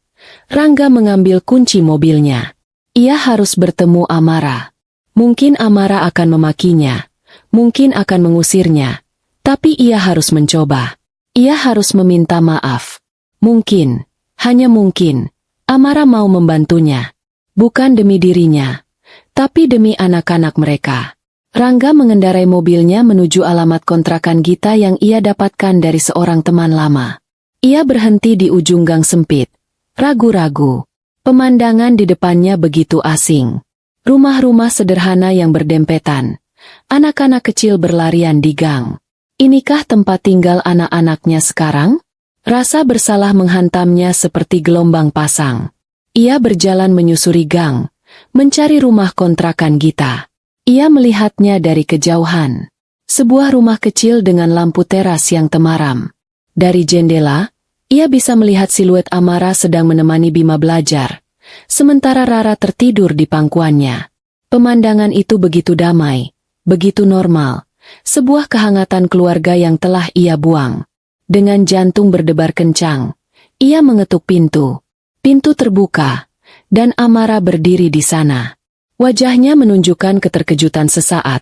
[SPEAKER 1] Rangga mengambil kunci mobilnya. Ia harus bertemu Amara. Mungkin Amara akan memakinya, mungkin akan mengusirnya, tapi ia harus mencoba. Ia harus meminta maaf. Mungkin, hanya mungkin, Amara mau membantunya. Bukan demi dirinya, tapi demi anak-anak mereka. Rangga mengendarai mobilnya menuju alamat kontrakan Gita yang ia dapatkan dari seorang teman lama. Ia berhenti di ujung gang sempit, ragu-ragu. Pemandangan di depannya begitu asing. Rumah-rumah sederhana yang berdempetan. Anak-anak kecil berlarian di gang. Inikah tempat tinggal anak-anaknya sekarang? Rasa bersalah menghantamnya seperti gelombang pasang. Ia berjalan menyusuri gang, mencari rumah kontrakan Gita. Ia melihatnya dari kejauhan. Sebuah rumah kecil dengan lampu teras yang temaram. Dari jendela, ia bisa melihat siluet Amara sedang menemani Bima belajar, sementara Rara tertidur di pangkuannya. Pemandangan itu begitu damai, begitu normal, sebuah kehangatan keluarga yang telah ia buang. Dengan jantung berdebar kencang, ia mengetuk pintu. Pintu terbuka, dan Amara berdiri di sana. Wajahnya menunjukkan keterkejutan sesaat,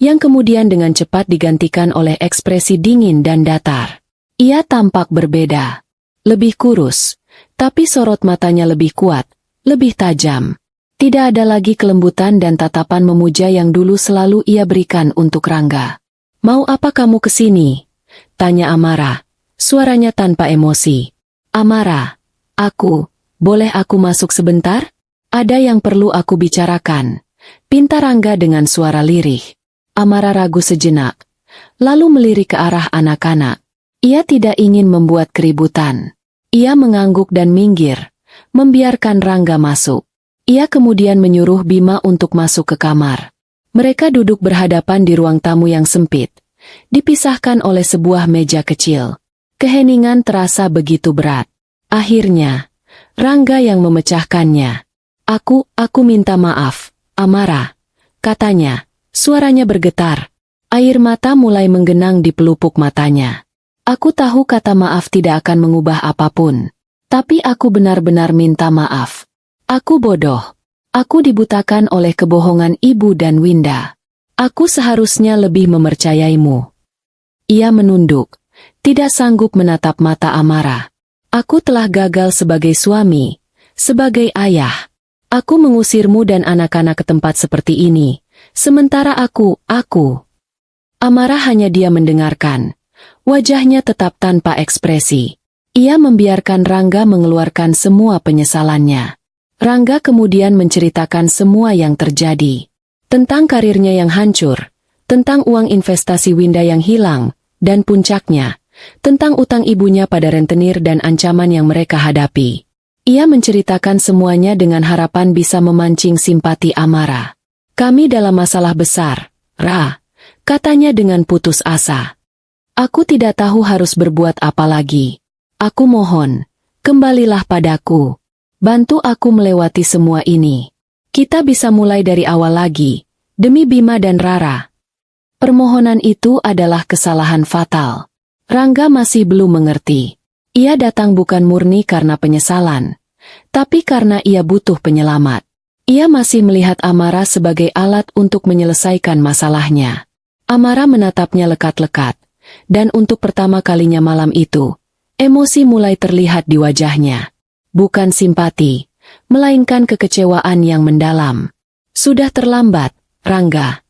[SPEAKER 1] yang kemudian dengan cepat digantikan oleh ekspresi dingin dan datar. Ia tampak berbeda, lebih kurus, tapi sorot matanya lebih kuat, lebih tajam. Tidak ada lagi kelembutan dan tatapan memuja yang dulu selalu ia berikan untuk Rangga. "Mau apa kamu kesini?" tanya Amara, suaranya tanpa emosi. "Amara, boleh aku masuk sebentar? Ada yang perlu aku bicarakan," pinta Rangga dengan suara lirih. Amara ragu sejenak, lalu melirik ke arah anak-anak. Ia tidak ingin membuat keributan. Ia mengangguk dan minggir, membiarkan Rangga masuk. Ia kemudian menyuruh Bima untuk masuk ke kamar. Mereka duduk berhadapan di ruang tamu yang sempit, dipisahkan oleh sebuah meja kecil. Keheningan terasa begitu berat. Akhirnya, Rangga yang memecahkannya. Aku minta maaf, Amara, katanya. Suaranya bergetar. Air mata mulai menggenang di pelupuk matanya. Aku tahu kata maaf tidak akan mengubah apapun. Tapi aku benar-benar minta maaf. Aku bodoh. Aku dibutakan oleh kebohongan ibu dan Winda. Aku seharusnya lebih mempercayaimu. Ia menunduk, tidak sanggup menatap mata Amara. Aku telah gagal sebagai suami, sebagai ayah. Aku mengusirmu dan anak-anak ke tempat seperti ini. Sementara aku. Amara hanya diam mendengarkan. Wajahnya tetap tanpa ekspresi. Ia membiarkan Rangga mengeluarkan semua penyesalannya. Rangga kemudian menceritakan semua yang terjadi. Tentang karirnya yang hancur, tentang uang investasi Winda yang hilang, dan puncaknya, tentang utang ibunya pada rentenir dan ancaman yang mereka hadapi. Ia menceritakan semuanya dengan harapan bisa memancing simpati Amara. Kami dalam masalah besar, Ra, katanya dengan putus asa. Aku tidak tahu harus berbuat apa lagi. Aku mohon, kembalilah padaku. Bantu aku melewati semua ini. Kita bisa mulai dari awal lagi, demi Bima dan Rara. Permohonan itu adalah kesalahan fatal. Rangga masih belum mengerti. Ia datang bukan murni karena penyesalan, tapi karena ia butuh penyelamat. Ia masih melihat Amara sebagai alat untuk menyelesaikan masalahnya. Amara menatapnya lekat-lekat, dan untuk pertama kalinya malam itu, emosi mulai terlihat di wajahnya. Bukan simpati, melainkan kekecewaan yang mendalam. Sudah terlambat, Rangga,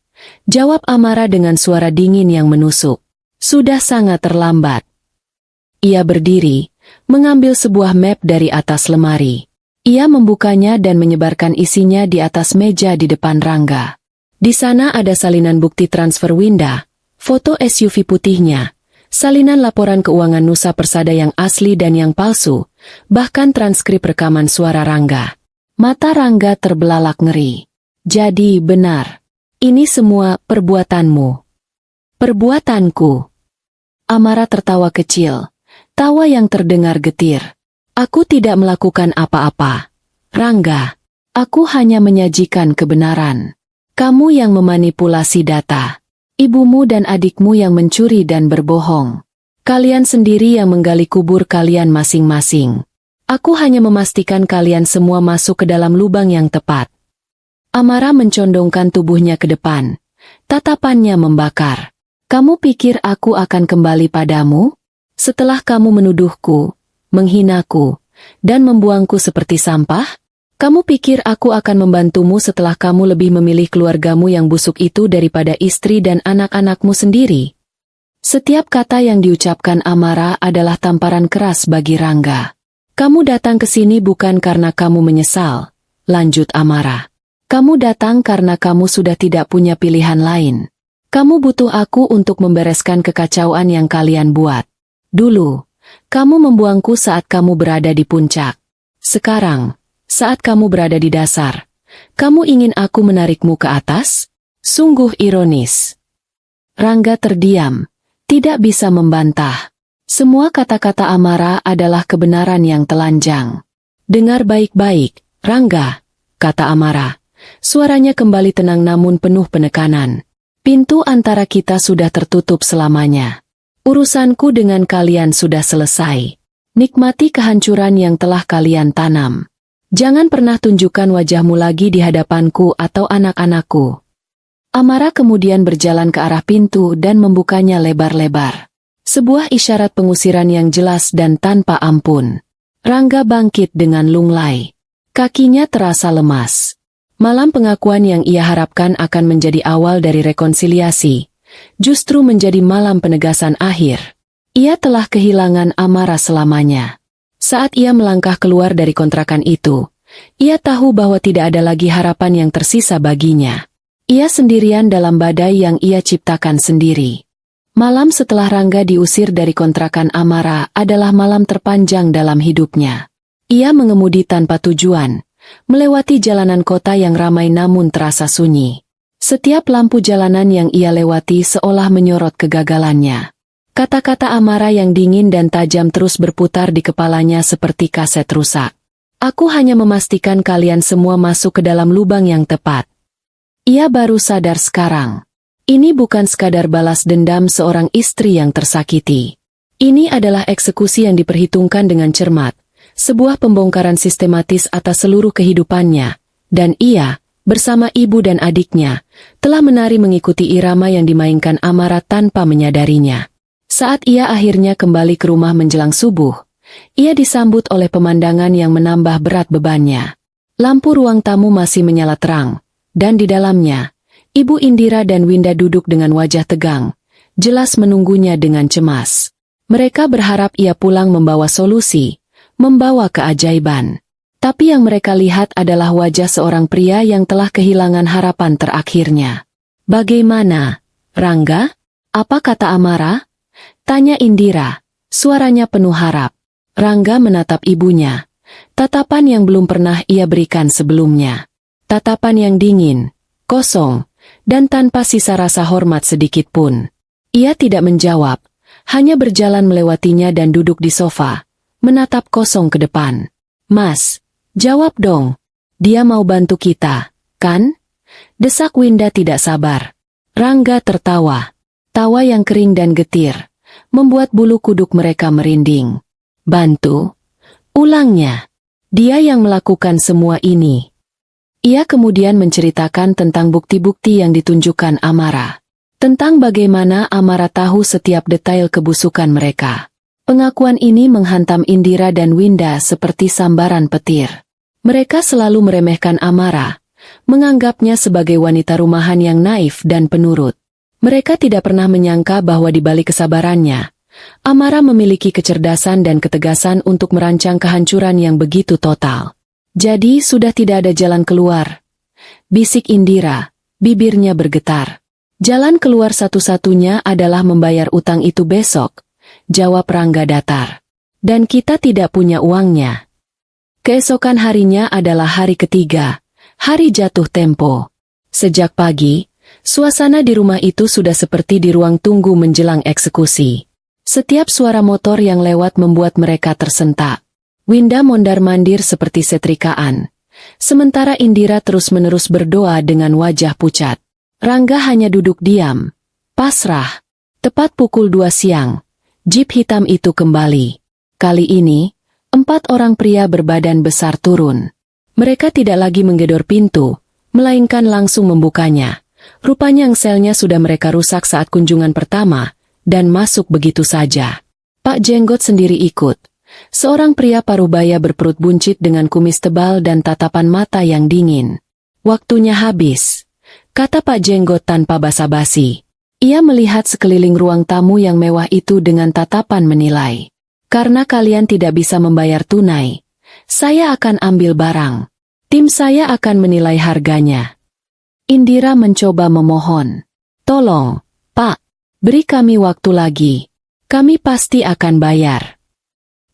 [SPEAKER 1] jawab Amara dengan suara dingin yang menusuk. Sudah sangat terlambat. Ia berdiri, mengambil sebuah map dari atas lemari. Ia membukanya dan menyebarkan isinya di atas meja di depan Rangga. Di sana ada salinan bukti transfer Winda, foto SUV putihnya, salinan laporan keuangan Nusa Persada yang asli dan yang palsu, bahkan transkrip rekaman suara Rangga. Mata Rangga terbelalak ngeri. Jadi benar. Ini semua perbuatanmu. Perbuatanku. Amara tertawa kecil. Tawa yang terdengar getir. Aku tidak melakukan apa-apa. Rangga, aku hanya menyajikan kebenaran. Kamu yang memanipulasi data. Ibumu dan adikmu yang mencuri dan berbohong. Kalian sendiri yang menggali kubur kalian masing-masing. Aku hanya memastikan kalian semua masuk ke dalam lubang yang tepat. Amara mencondongkan tubuhnya ke depan. Tatapannya membakar. Kamu pikir aku akan kembali padamu? Setelah kamu menuduhku, menghinaku, dan membuangku seperti sampah? Kamu pikir aku akan membantumu setelah kamu lebih memilih keluargamu yang busuk itu daripada istri dan anak-anakmu sendiri? Setiap kata yang diucapkan Amara adalah tamparan keras bagi Rangga. Kamu datang ke sini bukan karena kamu menyesal, lanjut Amara. Kamu datang karena kamu sudah tidak punya pilihan lain. Kamu butuh aku untuk membereskan kekacauan yang kalian buat. Dulu, kamu membuangku saat kamu berada di puncak. Sekarang, saat kamu berada di dasar, kamu ingin aku menarikmu ke atas? Sungguh ironis. Rangga terdiam, tidak bisa membantah. Semua kata-kata Amara adalah kebenaran yang telanjang. Dengar baik-baik, Rangga, kata Amara. Suaranya kembali tenang namun penuh penekanan. Pintu antara kita sudah tertutup selamanya. Urusanku dengan kalian sudah selesai. Nikmati kehancuran yang telah kalian tanam. Jangan pernah tunjukkan wajahmu lagi di hadapanku atau anak-anakku. Amara kemudian berjalan ke arah pintu dan membukanya lebar-lebar. Sebuah isyarat pengusiran yang jelas dan tanpa ampun. Rangga bangkit dengan lunglai. Kakinya terasa lemas. Malam pengakuan yang ia harapkan akan menjadi awal dari rekonsiliasi, justru menjadi malam penegasan akhir. Ia telah kehilangan Amara selamanya. Saat ia melangkah keluar dari kontrakan itu, ia tahu bahwa tidak ada lagi harapan yang tersisa baginya. Ia sendirian dalam badai yang ia ciptakan sendiri. Malam setelah Rangga diusir dari kontrakan Amara adalah malam terpanjang dalam hidupnya. Ia mengemudi tanpa tujuan, melewati jalanan kota yang ramai namun terasa sunyi. Setiap lampu jalanan yang ia lewati seolah menyorot kegagalannya. Kata-kata Amara yang dingin dan tajam terus berputar di kepalanya seperti kaset rusak. Aku hanya memastikan kalian semua masuk ke dalam lubang yang tepat. Ia baru sadar sekarang. Ini bukan sekadar balas dendam seorang istri yang tersakiti. Ini adalah eksekusi yang diperhitungkan dengan cermat, sebuah pembongkaran sistematis atas seluruh kehidupannya, dan ia, bersama ibu dan adiknya, telah menari mengikuti irama yang dimainkan Amara tanpa menyadarinya. Saat ia akhirnya kembali ke rumah menjelang subuh, ia disambut oleh pemandangan yang menambah berat bebannya. Lampu ruang tamu masih menyala terang, dan di dalamnya, Ibu Indira dan Winda duduk dengan wajah tegang, jelas menunggunya dengan cemas. Mereka berharap ia pulang membawa solusi, membawa keajaiban. Tapi yang mereka lihat adalah wajah seorang pria yang telah kehilangan harapan terakhirnya. "Bagaimana, Rangga? Apa kata Amara?" tanya Indira, suaranya penuh harap. Rangga menatap ibunya, tatapan yang belum pernah ia berikan sebelumnya. Tatapan yang dingin, kosong, dan tanpa sisa rasa hormat sedikit pun. Ia tidak menjawab, hanya berjalan melewatinya dan duduk di sofa, menatap kosong ke depan. "Mas, jawab dong. Dia mau bantu kita, kan?" desak Winda tidak sabar. Rangga tertawa. Tawa yang kering dan getir, membuat bulu kuduk mereka merinding. "Bantu?" ulangnya. "Dia yang melakukan semua ini." Ia kemudian menceritakan tentang bukti-bukti yang ditunjukkan Amara. Tentang bagaimana Amara tahu setiap detail kebusukan mereka. Pengakuan ini menghantam Indira dan Winda seperti sambaran petir. Mereka selalu meremehkan Amara, menganggapnya sebagai wanita rumahan yang naif dan penurut. Mereka tidak pernah menyangka bahwa di balik kesabarannya, Amara memiliki kecerdasan dan ketegasan untuk merancang kehancuran yang begitu total. "Jadi sudah tidak ada jalan keluar," bisik Indira, bibirnya bergetar. "Jalan keluar satu-satunya adalah membayar utang itu besok," jawab Rangga datar. "Dan kita tidak punya uangnya." Keesokan harinya adalah hari ketiga, hari jatuh tempo. Sejak pagi, suasana di rumah itu sudah seperti di ruang tunggu menjelang eksekusi. Setiap suara motor yang lewat membuat mereka tersentak. Winda mondar-mandir seperti setrikaan, sementara Indira terus-menerus berdoa dengan wajah pucat. Rangga hanya duduk diam, pasrah. Tepat pukul 2 siang, jeep hitam itu kembali. Kali ini, 4 orang pria berbadan besar turun. Mereka tidak lagi menggedor pintu, melainkan langsung membukanya. Rupanya engselnya sudah mereka rusak saat kunjungan pertama, dan masuk begitu saja. Pak Jenggot sendiri ikut. Seorang pria parubaya berperut buncit dengan kumis tebal dan tatapan mata yang dingin. "Waktunya habis," kata Pak Jenggot tanpa basa-basi. Ia melihat sekeliling ruang tamu yang mewah itu dengan tatapan menilai. "Karena kalian tidak bisa membayar tunai, saya akan ambil barang. Tim saya akan menilai harganya." Indira mencoba memohon. "Tolong, Pak, beri kami waktu lagi. Kami pasti akan bayar."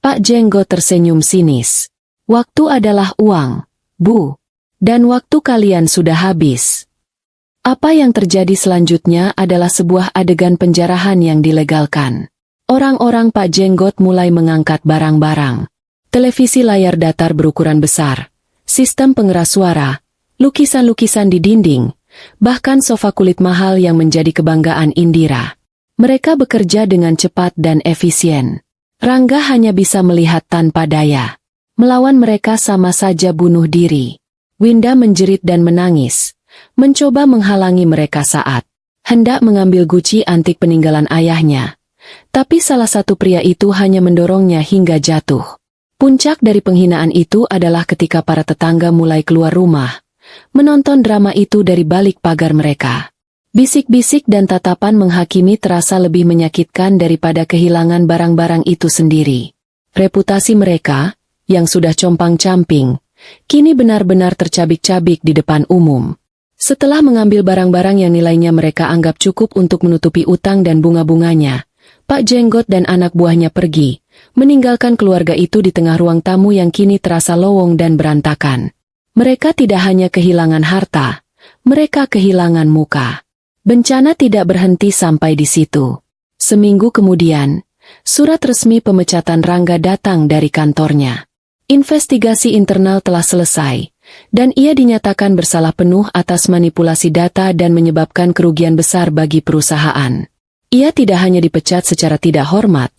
[SPEAKER 1] Pak Jenggot tersenyum sinis. "Waktu adalah uang, Bu. Dan waktu kalian sudah habis." Apa yang terjadi selanjutnya adalah sebuah adegan penjarahan yang dilegalkan. Orang-orang Pak Jenggot mulai mengangkat barang-barang. Televisi layar datar berukuran besar, sistem pengeras suara, lukisan-lukisan di dinding, bahkan sofa kulit mahal yang menjadi kebanggaan Indira. Mereka bekerja dengan cepat dan efisien. Rangga hanya bisa melihat tanpa daya. Melawan mereka sama saja bunuh diri. Winda menjerit dan menangis, mencoba menghalangi mereka saat hendak mengambil guci antik peninggalan ayahnya. Tapi salah satu pria itu hanya mendorongnya hingga jatuh. Puncak dari penghinaan itu adalah ketika para tetangga mulai keluar rumah, menonton drama itu dari balik pagar mereka. Bisik-bisik dan tatapan menghakimi terasa lebih menyakitkan daripada kehilangan barang-barang itu sendiri. Reputasi mereka, yang sudah compang-camping, kini benar-benar tercabik-cabik di depan umum. Setelah mengambil barang-barang yang nilainya mereka anggap cukup untuk menutupi utang dan bunga-bunganya, Pak Jenggot dan anak buahnya pergi, meninggalkan keluarga itu di tengah ruang tamu yang kini terasa lowong dan berantakan. Mereka tidak hanya kehilangan harta, mereka kehilangan muka. Bencana tidak berhenti sampai di situ. Seminggu kemudian, surat resmi pemecatan Rangga datang dari kantornya. Investigasi internal telah selesai, dan ia dinyatakan bersalah penuh atas manipulasi data dan menyebabkan kerugian besar bagi perusahaan. Ia tidak hanya dipecat secara tidak hormat,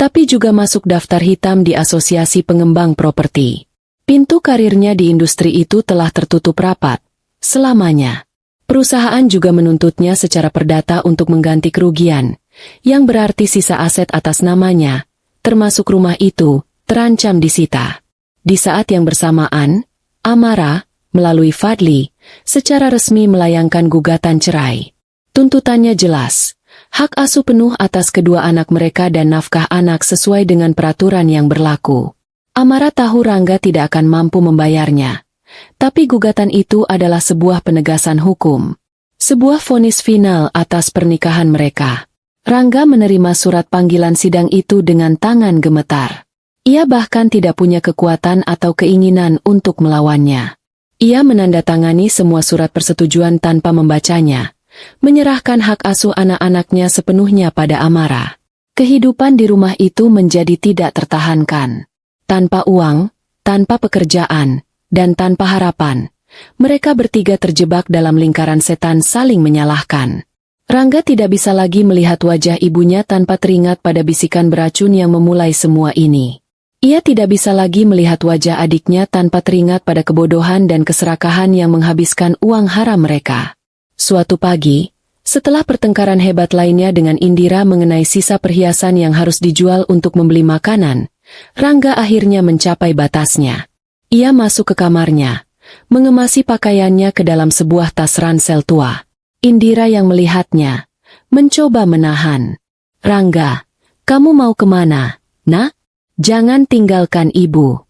[SPEAKER 1] tapi juga masuk daftar hitam di Asosiasi Pengembang Properti. Pintu karirnya di industri itu telah tertutup rapat selamanya. Perusahaan juga menuntutnya secara perdata untuk mengganti kerugian, yang berarti sisa aset atas namanya, termasuk rumah itu, terancam disita. Di saat yang bersamaan, Amara, melalui Fadli, secara resmi melayangkan gugatan cerai. Tuntutannya jelas, hak asuh penuh atas kedua anak mereka dan nafkah anak sesuai dengan peraturan yang berlaku. Amara tahu Rangga tidak akan mampu membayarnya. Tapi gugatan itu adalah sebuah penegasan hukum. Sebuah vonis final atas pernikahan mereka. Rangga menerima surat panggilan sidang itu dengan tangan gemetar. Ia bahkan tidak punya kekuatan atau keinginan untuk melawannya. Ia menandatangani semua surat persetujuan tanpa membacanya, menyerahkan hak asuh anak-anaknya sepenuhnya pada Amara. Kehidupan di rumah itu menjadi tidak tertahankan. Tanpa uang, tanpa pekerjaan, dan tanpa harapan, mereka bertiga terjebak dalam lingkaran setan saling menyalahkan. Rangga tidak bisa lagi melihat wajah ibunya tanpa teringat pada bisikan beracun yang memulai semua ini. Ia tidak bisa lagi melihat wajah adiknya tanpa teringat pada kebodohan dan keserakahan yang menghabiskan uang haram mereka. Suatu pagi, setelah pertengkaran hebat lainnya dengan Indira mengenai sisa perhiasan yang harus dijual untuk membeli makanan, Rangga akhirnya mencapai batasnya. Ia masuk ke kamarnya, mengemasi pakaiannya ke dalam sebuah tas ransel tua. Indira yang melihatnya, mencoba menahan. "Rangga, kamu mau kemana, nak? Jangan tinggalkan ibu."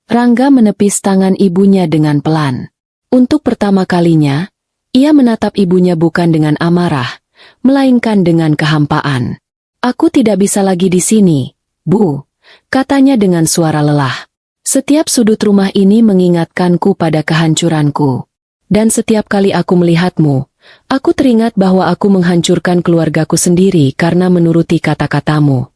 [SPEAKER 1] Rangga menepis tangan ibunya dengan pelan. Untuk pertama kalinya, ia menatap ibunya bukan dengan amarah, melainkan dengan kehampaan. "Aku tidak bisa lagi di sini, Bu," katanya dengan suara lelah. "Setiap sudut rumah ini mengingatkanku pada kehancuranku. Dan setiap kali aku melihatmu, aku teringat bahwa aku menghancurkan keluargaku sendiri karena menuruti kata-katamu.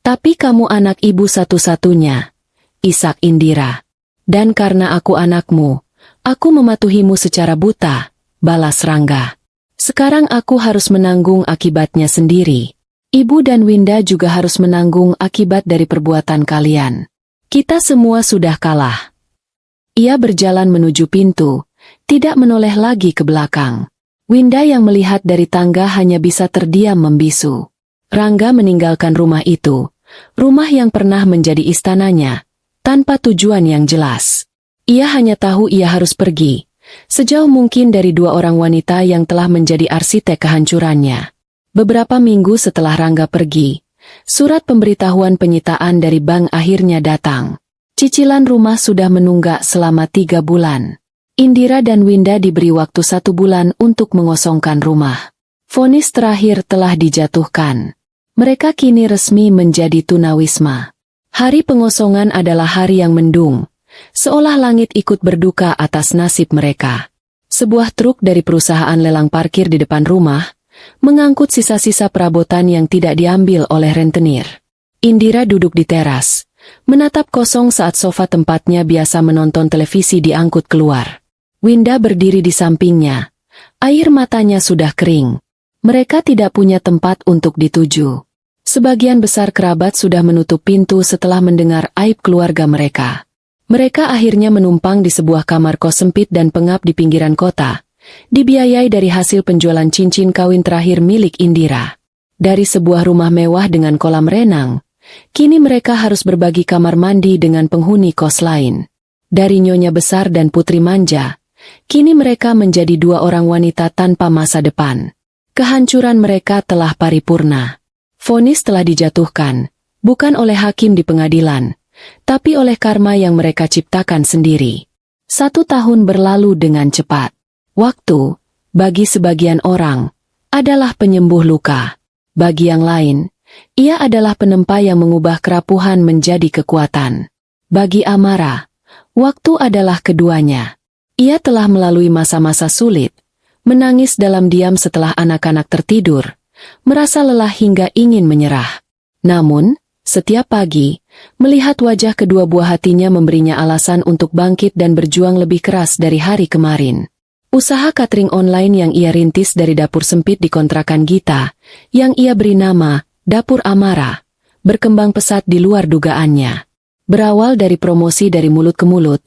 [SPEAKER 1] Tapi kamu anak ibu satu-satunya, Ishak Indira. Dan karena aku anakmu, aku mematuhimu secara buta," balas Rangga. "Sekarang aku harus menanggung akibatnya sendiri. Ibu dan Winda juga harus menanggung akibat dari perbuatan kalian. Kita semua sudah kalah." Ia berjalan menuju pintu, tidak menoleh lagi ke belakang. Winda yang melihat dari tangga hanya bisa terdiam membisu. Rangga meninggalkan rumah itu, rumah yang pernah menjadi istananya, tanpa tujuan yang jelas. Ia hanya tahu ia harus pergi, sejauh mungkin dari dua orang wanita yang telah menjadi arsitek kehancurannya. Beberapa minggu setelah Rangga pergi, surat pemberitahuan penyitaan dari bank akhirnya datang. Cicilan rumah sudah menunggak selama 3 bulan. Indira dan Winda diberi waktu 1 bulan untuk mengosongkan rumah. Vonis terakhir telah dijatuhkan. Mereka kini resmi menjadi tunawisma. Hari pengosongan adalah hari yang mendung, seolah langit ikut berduka atas nasib mereka. Sebuah truk dari perusahaan lelang parkir di depan rumah, mengangkut sisa-sisa perabotan yang tidak diambil oleh rentenir. Indira duduk di teras, menatap kosong saat sofa tempatnya biasa menonton televisi diangkut keluar. Winda berdiri di sampingnya. Air matanya sudah kering. Mereka tidak punya tempat untuk dituju. Sebagian besar kerabat sudah menutup pintu setelah mendengar aib keluarga mereka. Mereka akhirnya menumpang di sebuah kamar kos sempit dan pengap di pinggiran kota, dibiayai dari hasil penjualan cincin kawin terakhir milik Indira. Dari sebuah rumah mewah dengan kolam renang, kini mereka harus berbagi kamar mandi dengan penghuni kos lain. Dari nyonya besar dan putri manja, kini mereka menjadi 2 orang wanita tanpa masa depan. Kehancuran mereka telah paripurna. Vonis telah dijatuhkan, bukan oleh hakim di pengadilan, tapi oleh karma yang mereka ciptakan sendiri. 1 tahun berlalu dengan cepat. Waktu, bagi sebagian orang, adalah penyembuh luka. Bagi yang lain, ia adalah penempa yang mengubah kerapuhan menjadi kekuatan. Bagi Amara, waktu adalah keduanya. Ia telah melalui masa-masa sulit, menangis dalam diam setelah anak-anak tertidur, merasa lelah hingga ingin menyerah. Namun, setiap pagi, melihat wajah kedua buah hatinya memberinya alasan untuk bangkit dan berjuang lebih keras dari hari kemarin. Usaha catering online yang ia rintis dari dapur sempit di kontrakan Gita, yang ia beri nama Dapur Amara, berkembang pesat di luar dugaannya. Berawal dari promosi dari mulut ke mulut,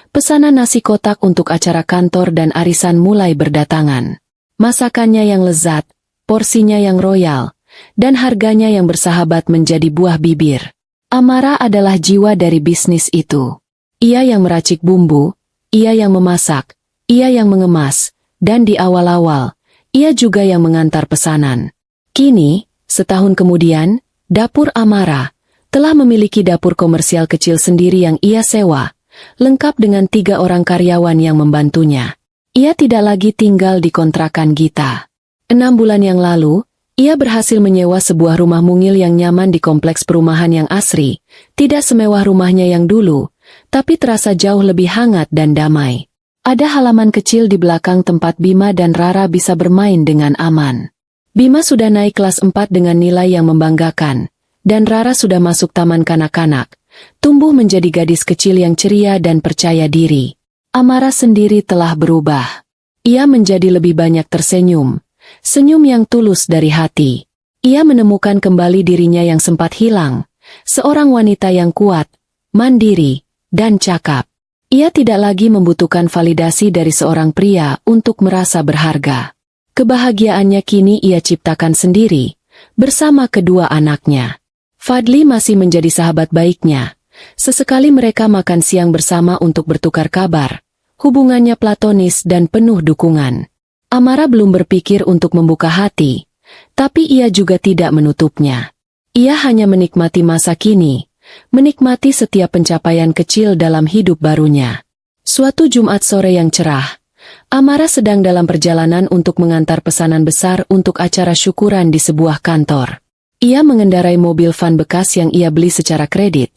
[SPEAKER 1] pesanan nasi kotak untuk acara kantor dan arisan mulai berdatangan. Masakannya yang lezat, porsinya yang royal, dan harganya yang bersahabat menjadi buah bibir. Amara adalah jiwa dari bisnis itu. Ia yang meracik bumbu, ia yang memasak, ia yang mengemas, dan di awal-awal, ia juga yang mengantar pesanan. Kini, setahun kemudian, Dapur Amara telah memiliki dapur komersial kecil sendiri yang ia sewa, lengkap dengan 3 orang karyawan yang membantunya. Ia tidak lagi tinggal di kontrakan Gita. 6 bulan yang lalu, ia berhasil menyewa sebuah rumah mungil yang nyaman di kompleks perumahan yang asri, tidak semewah rumahnya yang dulu, tapi terasa jauh lebih hangat dan damai. Ada halaman kecil di belakang tempat Bima dan Rara bisa bermain dengan aman. Bima sudah naik kelas 4 dengan nilai yang membanggakan, dan Rara sudah masuk taman kanak-kanak, tumbuh menjadi gadis kecil yang ceria dan percaya diri. Amara sendiri telah berubah. Ia menjadi lebih banyak tersenyum, senyum yang tulus dari hati. Ia menemukan kembali dirinya yang sempat hilang, seorang wanita yang kuat, mandiri, dan cakap. Ia tidak lagi membutuhkan validasi dari seorang pria untuk merasa berharga. Kebahagiaannya kini ia ciptakan sendiri, bersama kedua anaknya. Fadli masih menjadi sahabat baiknya. Sesekali mereka makan siang bersama untuk bertukar kabar. Hubungannya platonis dan penuh dukungan. Amara belum berpikir untuk membuka hati, tapi ia juga tidak menutupnya. Ia hanya menikmati masa kini, menikmati setiap pencapaian kecil dalam hidup barunya. Suatu Jumat sore yang cerah, Amara sedang dalam perjalanan untuk mengantar pesanan besar untuk acara syukuran di sebuah kantor. Ia mengendarai mobil van bekas yang ia beli secara kredit,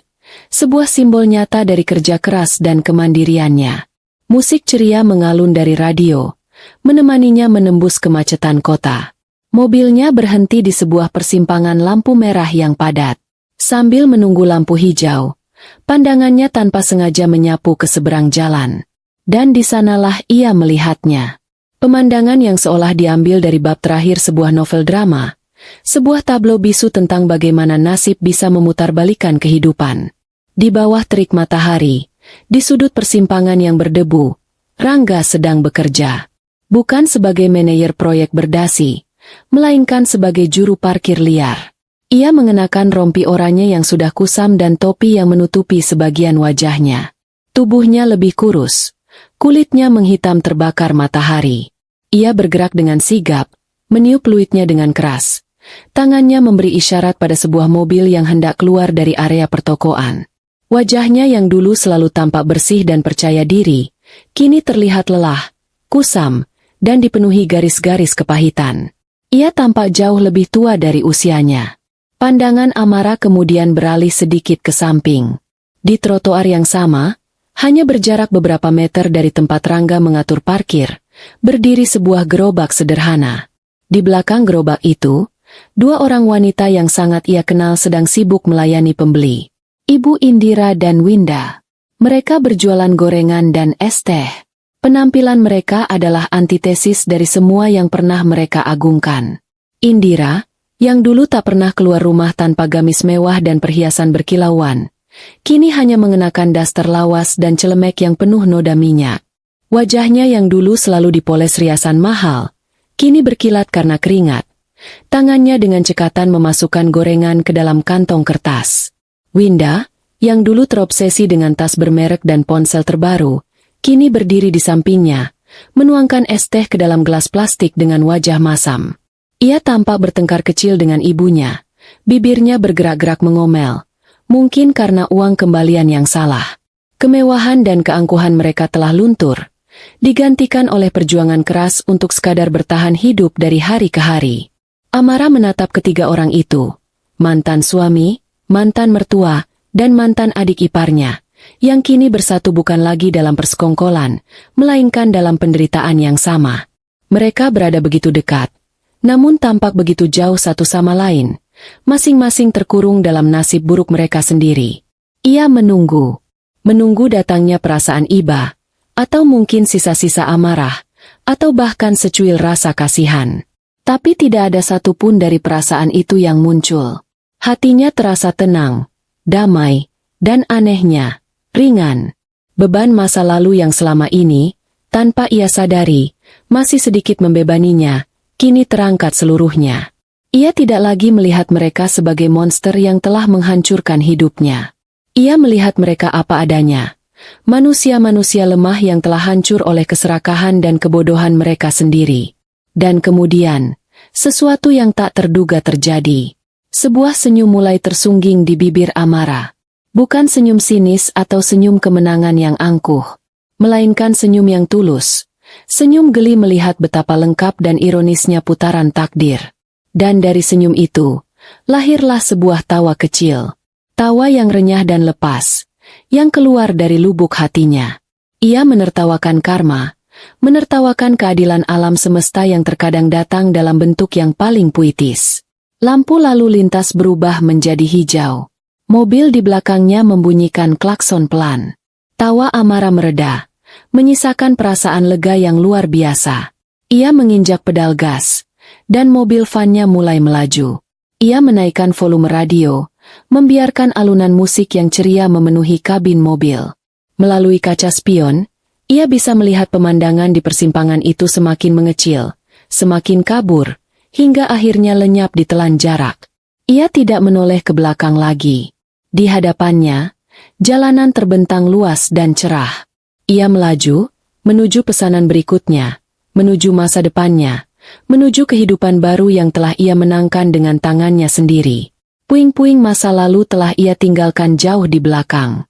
[SPEAKER 1] sebuah simbol nyata dari kerja keras dan kemandiriannya. Musik ceria mengalun dari radio, menemaninya menembus kemacetan kota. Mobilnya berhenti di sebuah persimpangan lampu merah yang padat. Sambil menunggu lampu hijau, pandangannya tanpa sengaja menyapu ke seberang jalan. Dan di sanalah ia melihatnya. Pemandangan yang seolah diambil dari bab terakhir sebuah novel drama. Sebuah tablo bisu tentang bagaimana nasib bisa memutarbalikkan kehidupan. Di bawah terik matahari, di sudut persimpangan yang berdebu, Rangga sedang bekerja. Bukan sebagai manajer proyek berdasi, melainkan sebagai juru parkir liar. Ia mengenakan rompi oranye yang sudah kusam dan topi yang menutupi sebagian wajahnya. Tubuhnya lebih kurus, kulitnya menghitam terbakar matahari. Ia bergerak dengan sigap, meniup fluidnya dengan keras. Tangannya memberi isyarat pada sebuah mobil yang hendak keluar dari area pertokoan. Wajahnya yang dulu selalu tampak bersih dan percaya diri, kini terlihat lelah, kusam, dan dipenuhi garis-garis kepahitan. Ia tampak jauh lebih tua dari usianya. Pandangan Amara kemudian beralih sedikit ke samping. Di trotoar yang sama, hanya berjarak beberapa meter dari tempat Rangga mengatur parkir, berdiri sebuah gerobak sederhana. Di belakang gerobak itu, 2 orang wanita yang sangat ia kenal sedang sibuk melayani pembeli. Ibu Indira dan Winda. Mereka berjualan gorengan dan es teh. Penampilan mereka adalah antitesis dari semua yang pernah mereka agungkan. Indira, yang dulu tak pernah keluar rumah tanpa gamis mewah dan perhiasan berkilauan, kini hanya mengenakan daster lawas dan celemek yang penuh noda minyak. Wajahnya yang dulu selalu dipoles riasan mahal, kini berkilat karena keringat. Tangannya dengan cekatan memasukkan gorengan ke dalam kantong kertas. Winda, yang dulu terobsesi dengan tas bermerek dan ponsel terbaru, kini berdiri di sampingnya, menuangkan es teh ke dalam gelas plastik dengan wajah masam. Ia tampak bertengkar kecil dengan ibunya, bibirnya bergerak-gerak mengomel, mungkin karena uang kembalian yang salah. Kemewahan dan keangkuhan mereka telah luntur, digantikan oleh perjuangan keras untuk sekadar bertahan hidup dari hari ke hari. Amara menatap ketiga orang itu, mantan suami, mantan mertua, dan mantan adik iparnya, yang kini bersatu bukan lagi dalam persekongkolan, melainkan dalam penderitaan yang sama. Mereka berada begitu dekat, namun tampak begitu jauh satu sama lain. Masing-masing terkurung dalam nasib buruk mereka sendiri. Ia menunggu. Menunggu datangnya perasaan iba, atau mungkin sisa-sisa amarah, atau bahkan secuil rasa kasihan. Tapi tidak ada satupun dari perasaan itu yang muncul. Hatinya terasa tenang, damai, dan anehnya, ringan. Beban masa lalu yang selama ini, tanpa ia sadari, masih sedikit membebaninya, kini terangkat seluruhnya. Ia tidak lagi melihat mereka sebagai monster yang telah menghancurkan hidupnya. Ia melihat mereka apa adanya. Manusia-manusia lemah yang telah hancur oleh keserakahan dan kebodohan mereka sendiri. Dan kemudian, sesuatu yang tak terduga terjadi. Sebuah senyum mulai tersungging di bibir Amara. Bukan senyum sinis atau senyum kemenangan yang angkuh, melainkan senyum yang tulus. Senyum geli melihat betapa lengkap dan ironisnya putaran takdir. Dan dari senyum itu, lahirlah sebuah tawa kecil. Tawa yang renyah dan lepas, yang keluar dari lubuk hatinya. Ia menertawakan karma, menertawakan keadilan alam semesta yang terkadang datang dalam bentuk yang paling puitis. Lampu lalu lintas berubah menjadi hijau. Mobil di belakangnya membunyikan klakson pelan. Tawa Amara mereda, menyisakan perasaan lega yang luar biasa. Ia menginjak pedal gas, dan mobil vannya mulai melaju. Ia menaikkan volume radio, membiarkan alunan musik yang ceria memenuhi kabin mobil. Melalui kaca spion, ia bisa melihat pemandangan di persimpangan itu semakin mengecil, semakin kabur, hingga akhirnya lenyap ditelan jarak. Ia tidak menoleh ke belakang lagi. Di hadapannya, jalanan terbentang luas dan cerah. Ia melaju, menuju pesanan berikutnya, menuju masa depannya, menuju kehidupan baru yang telah ia menangkan dengan tangannya sendiri. Puing-puing masa lalu telah ia tinggalkan jauh di belakang.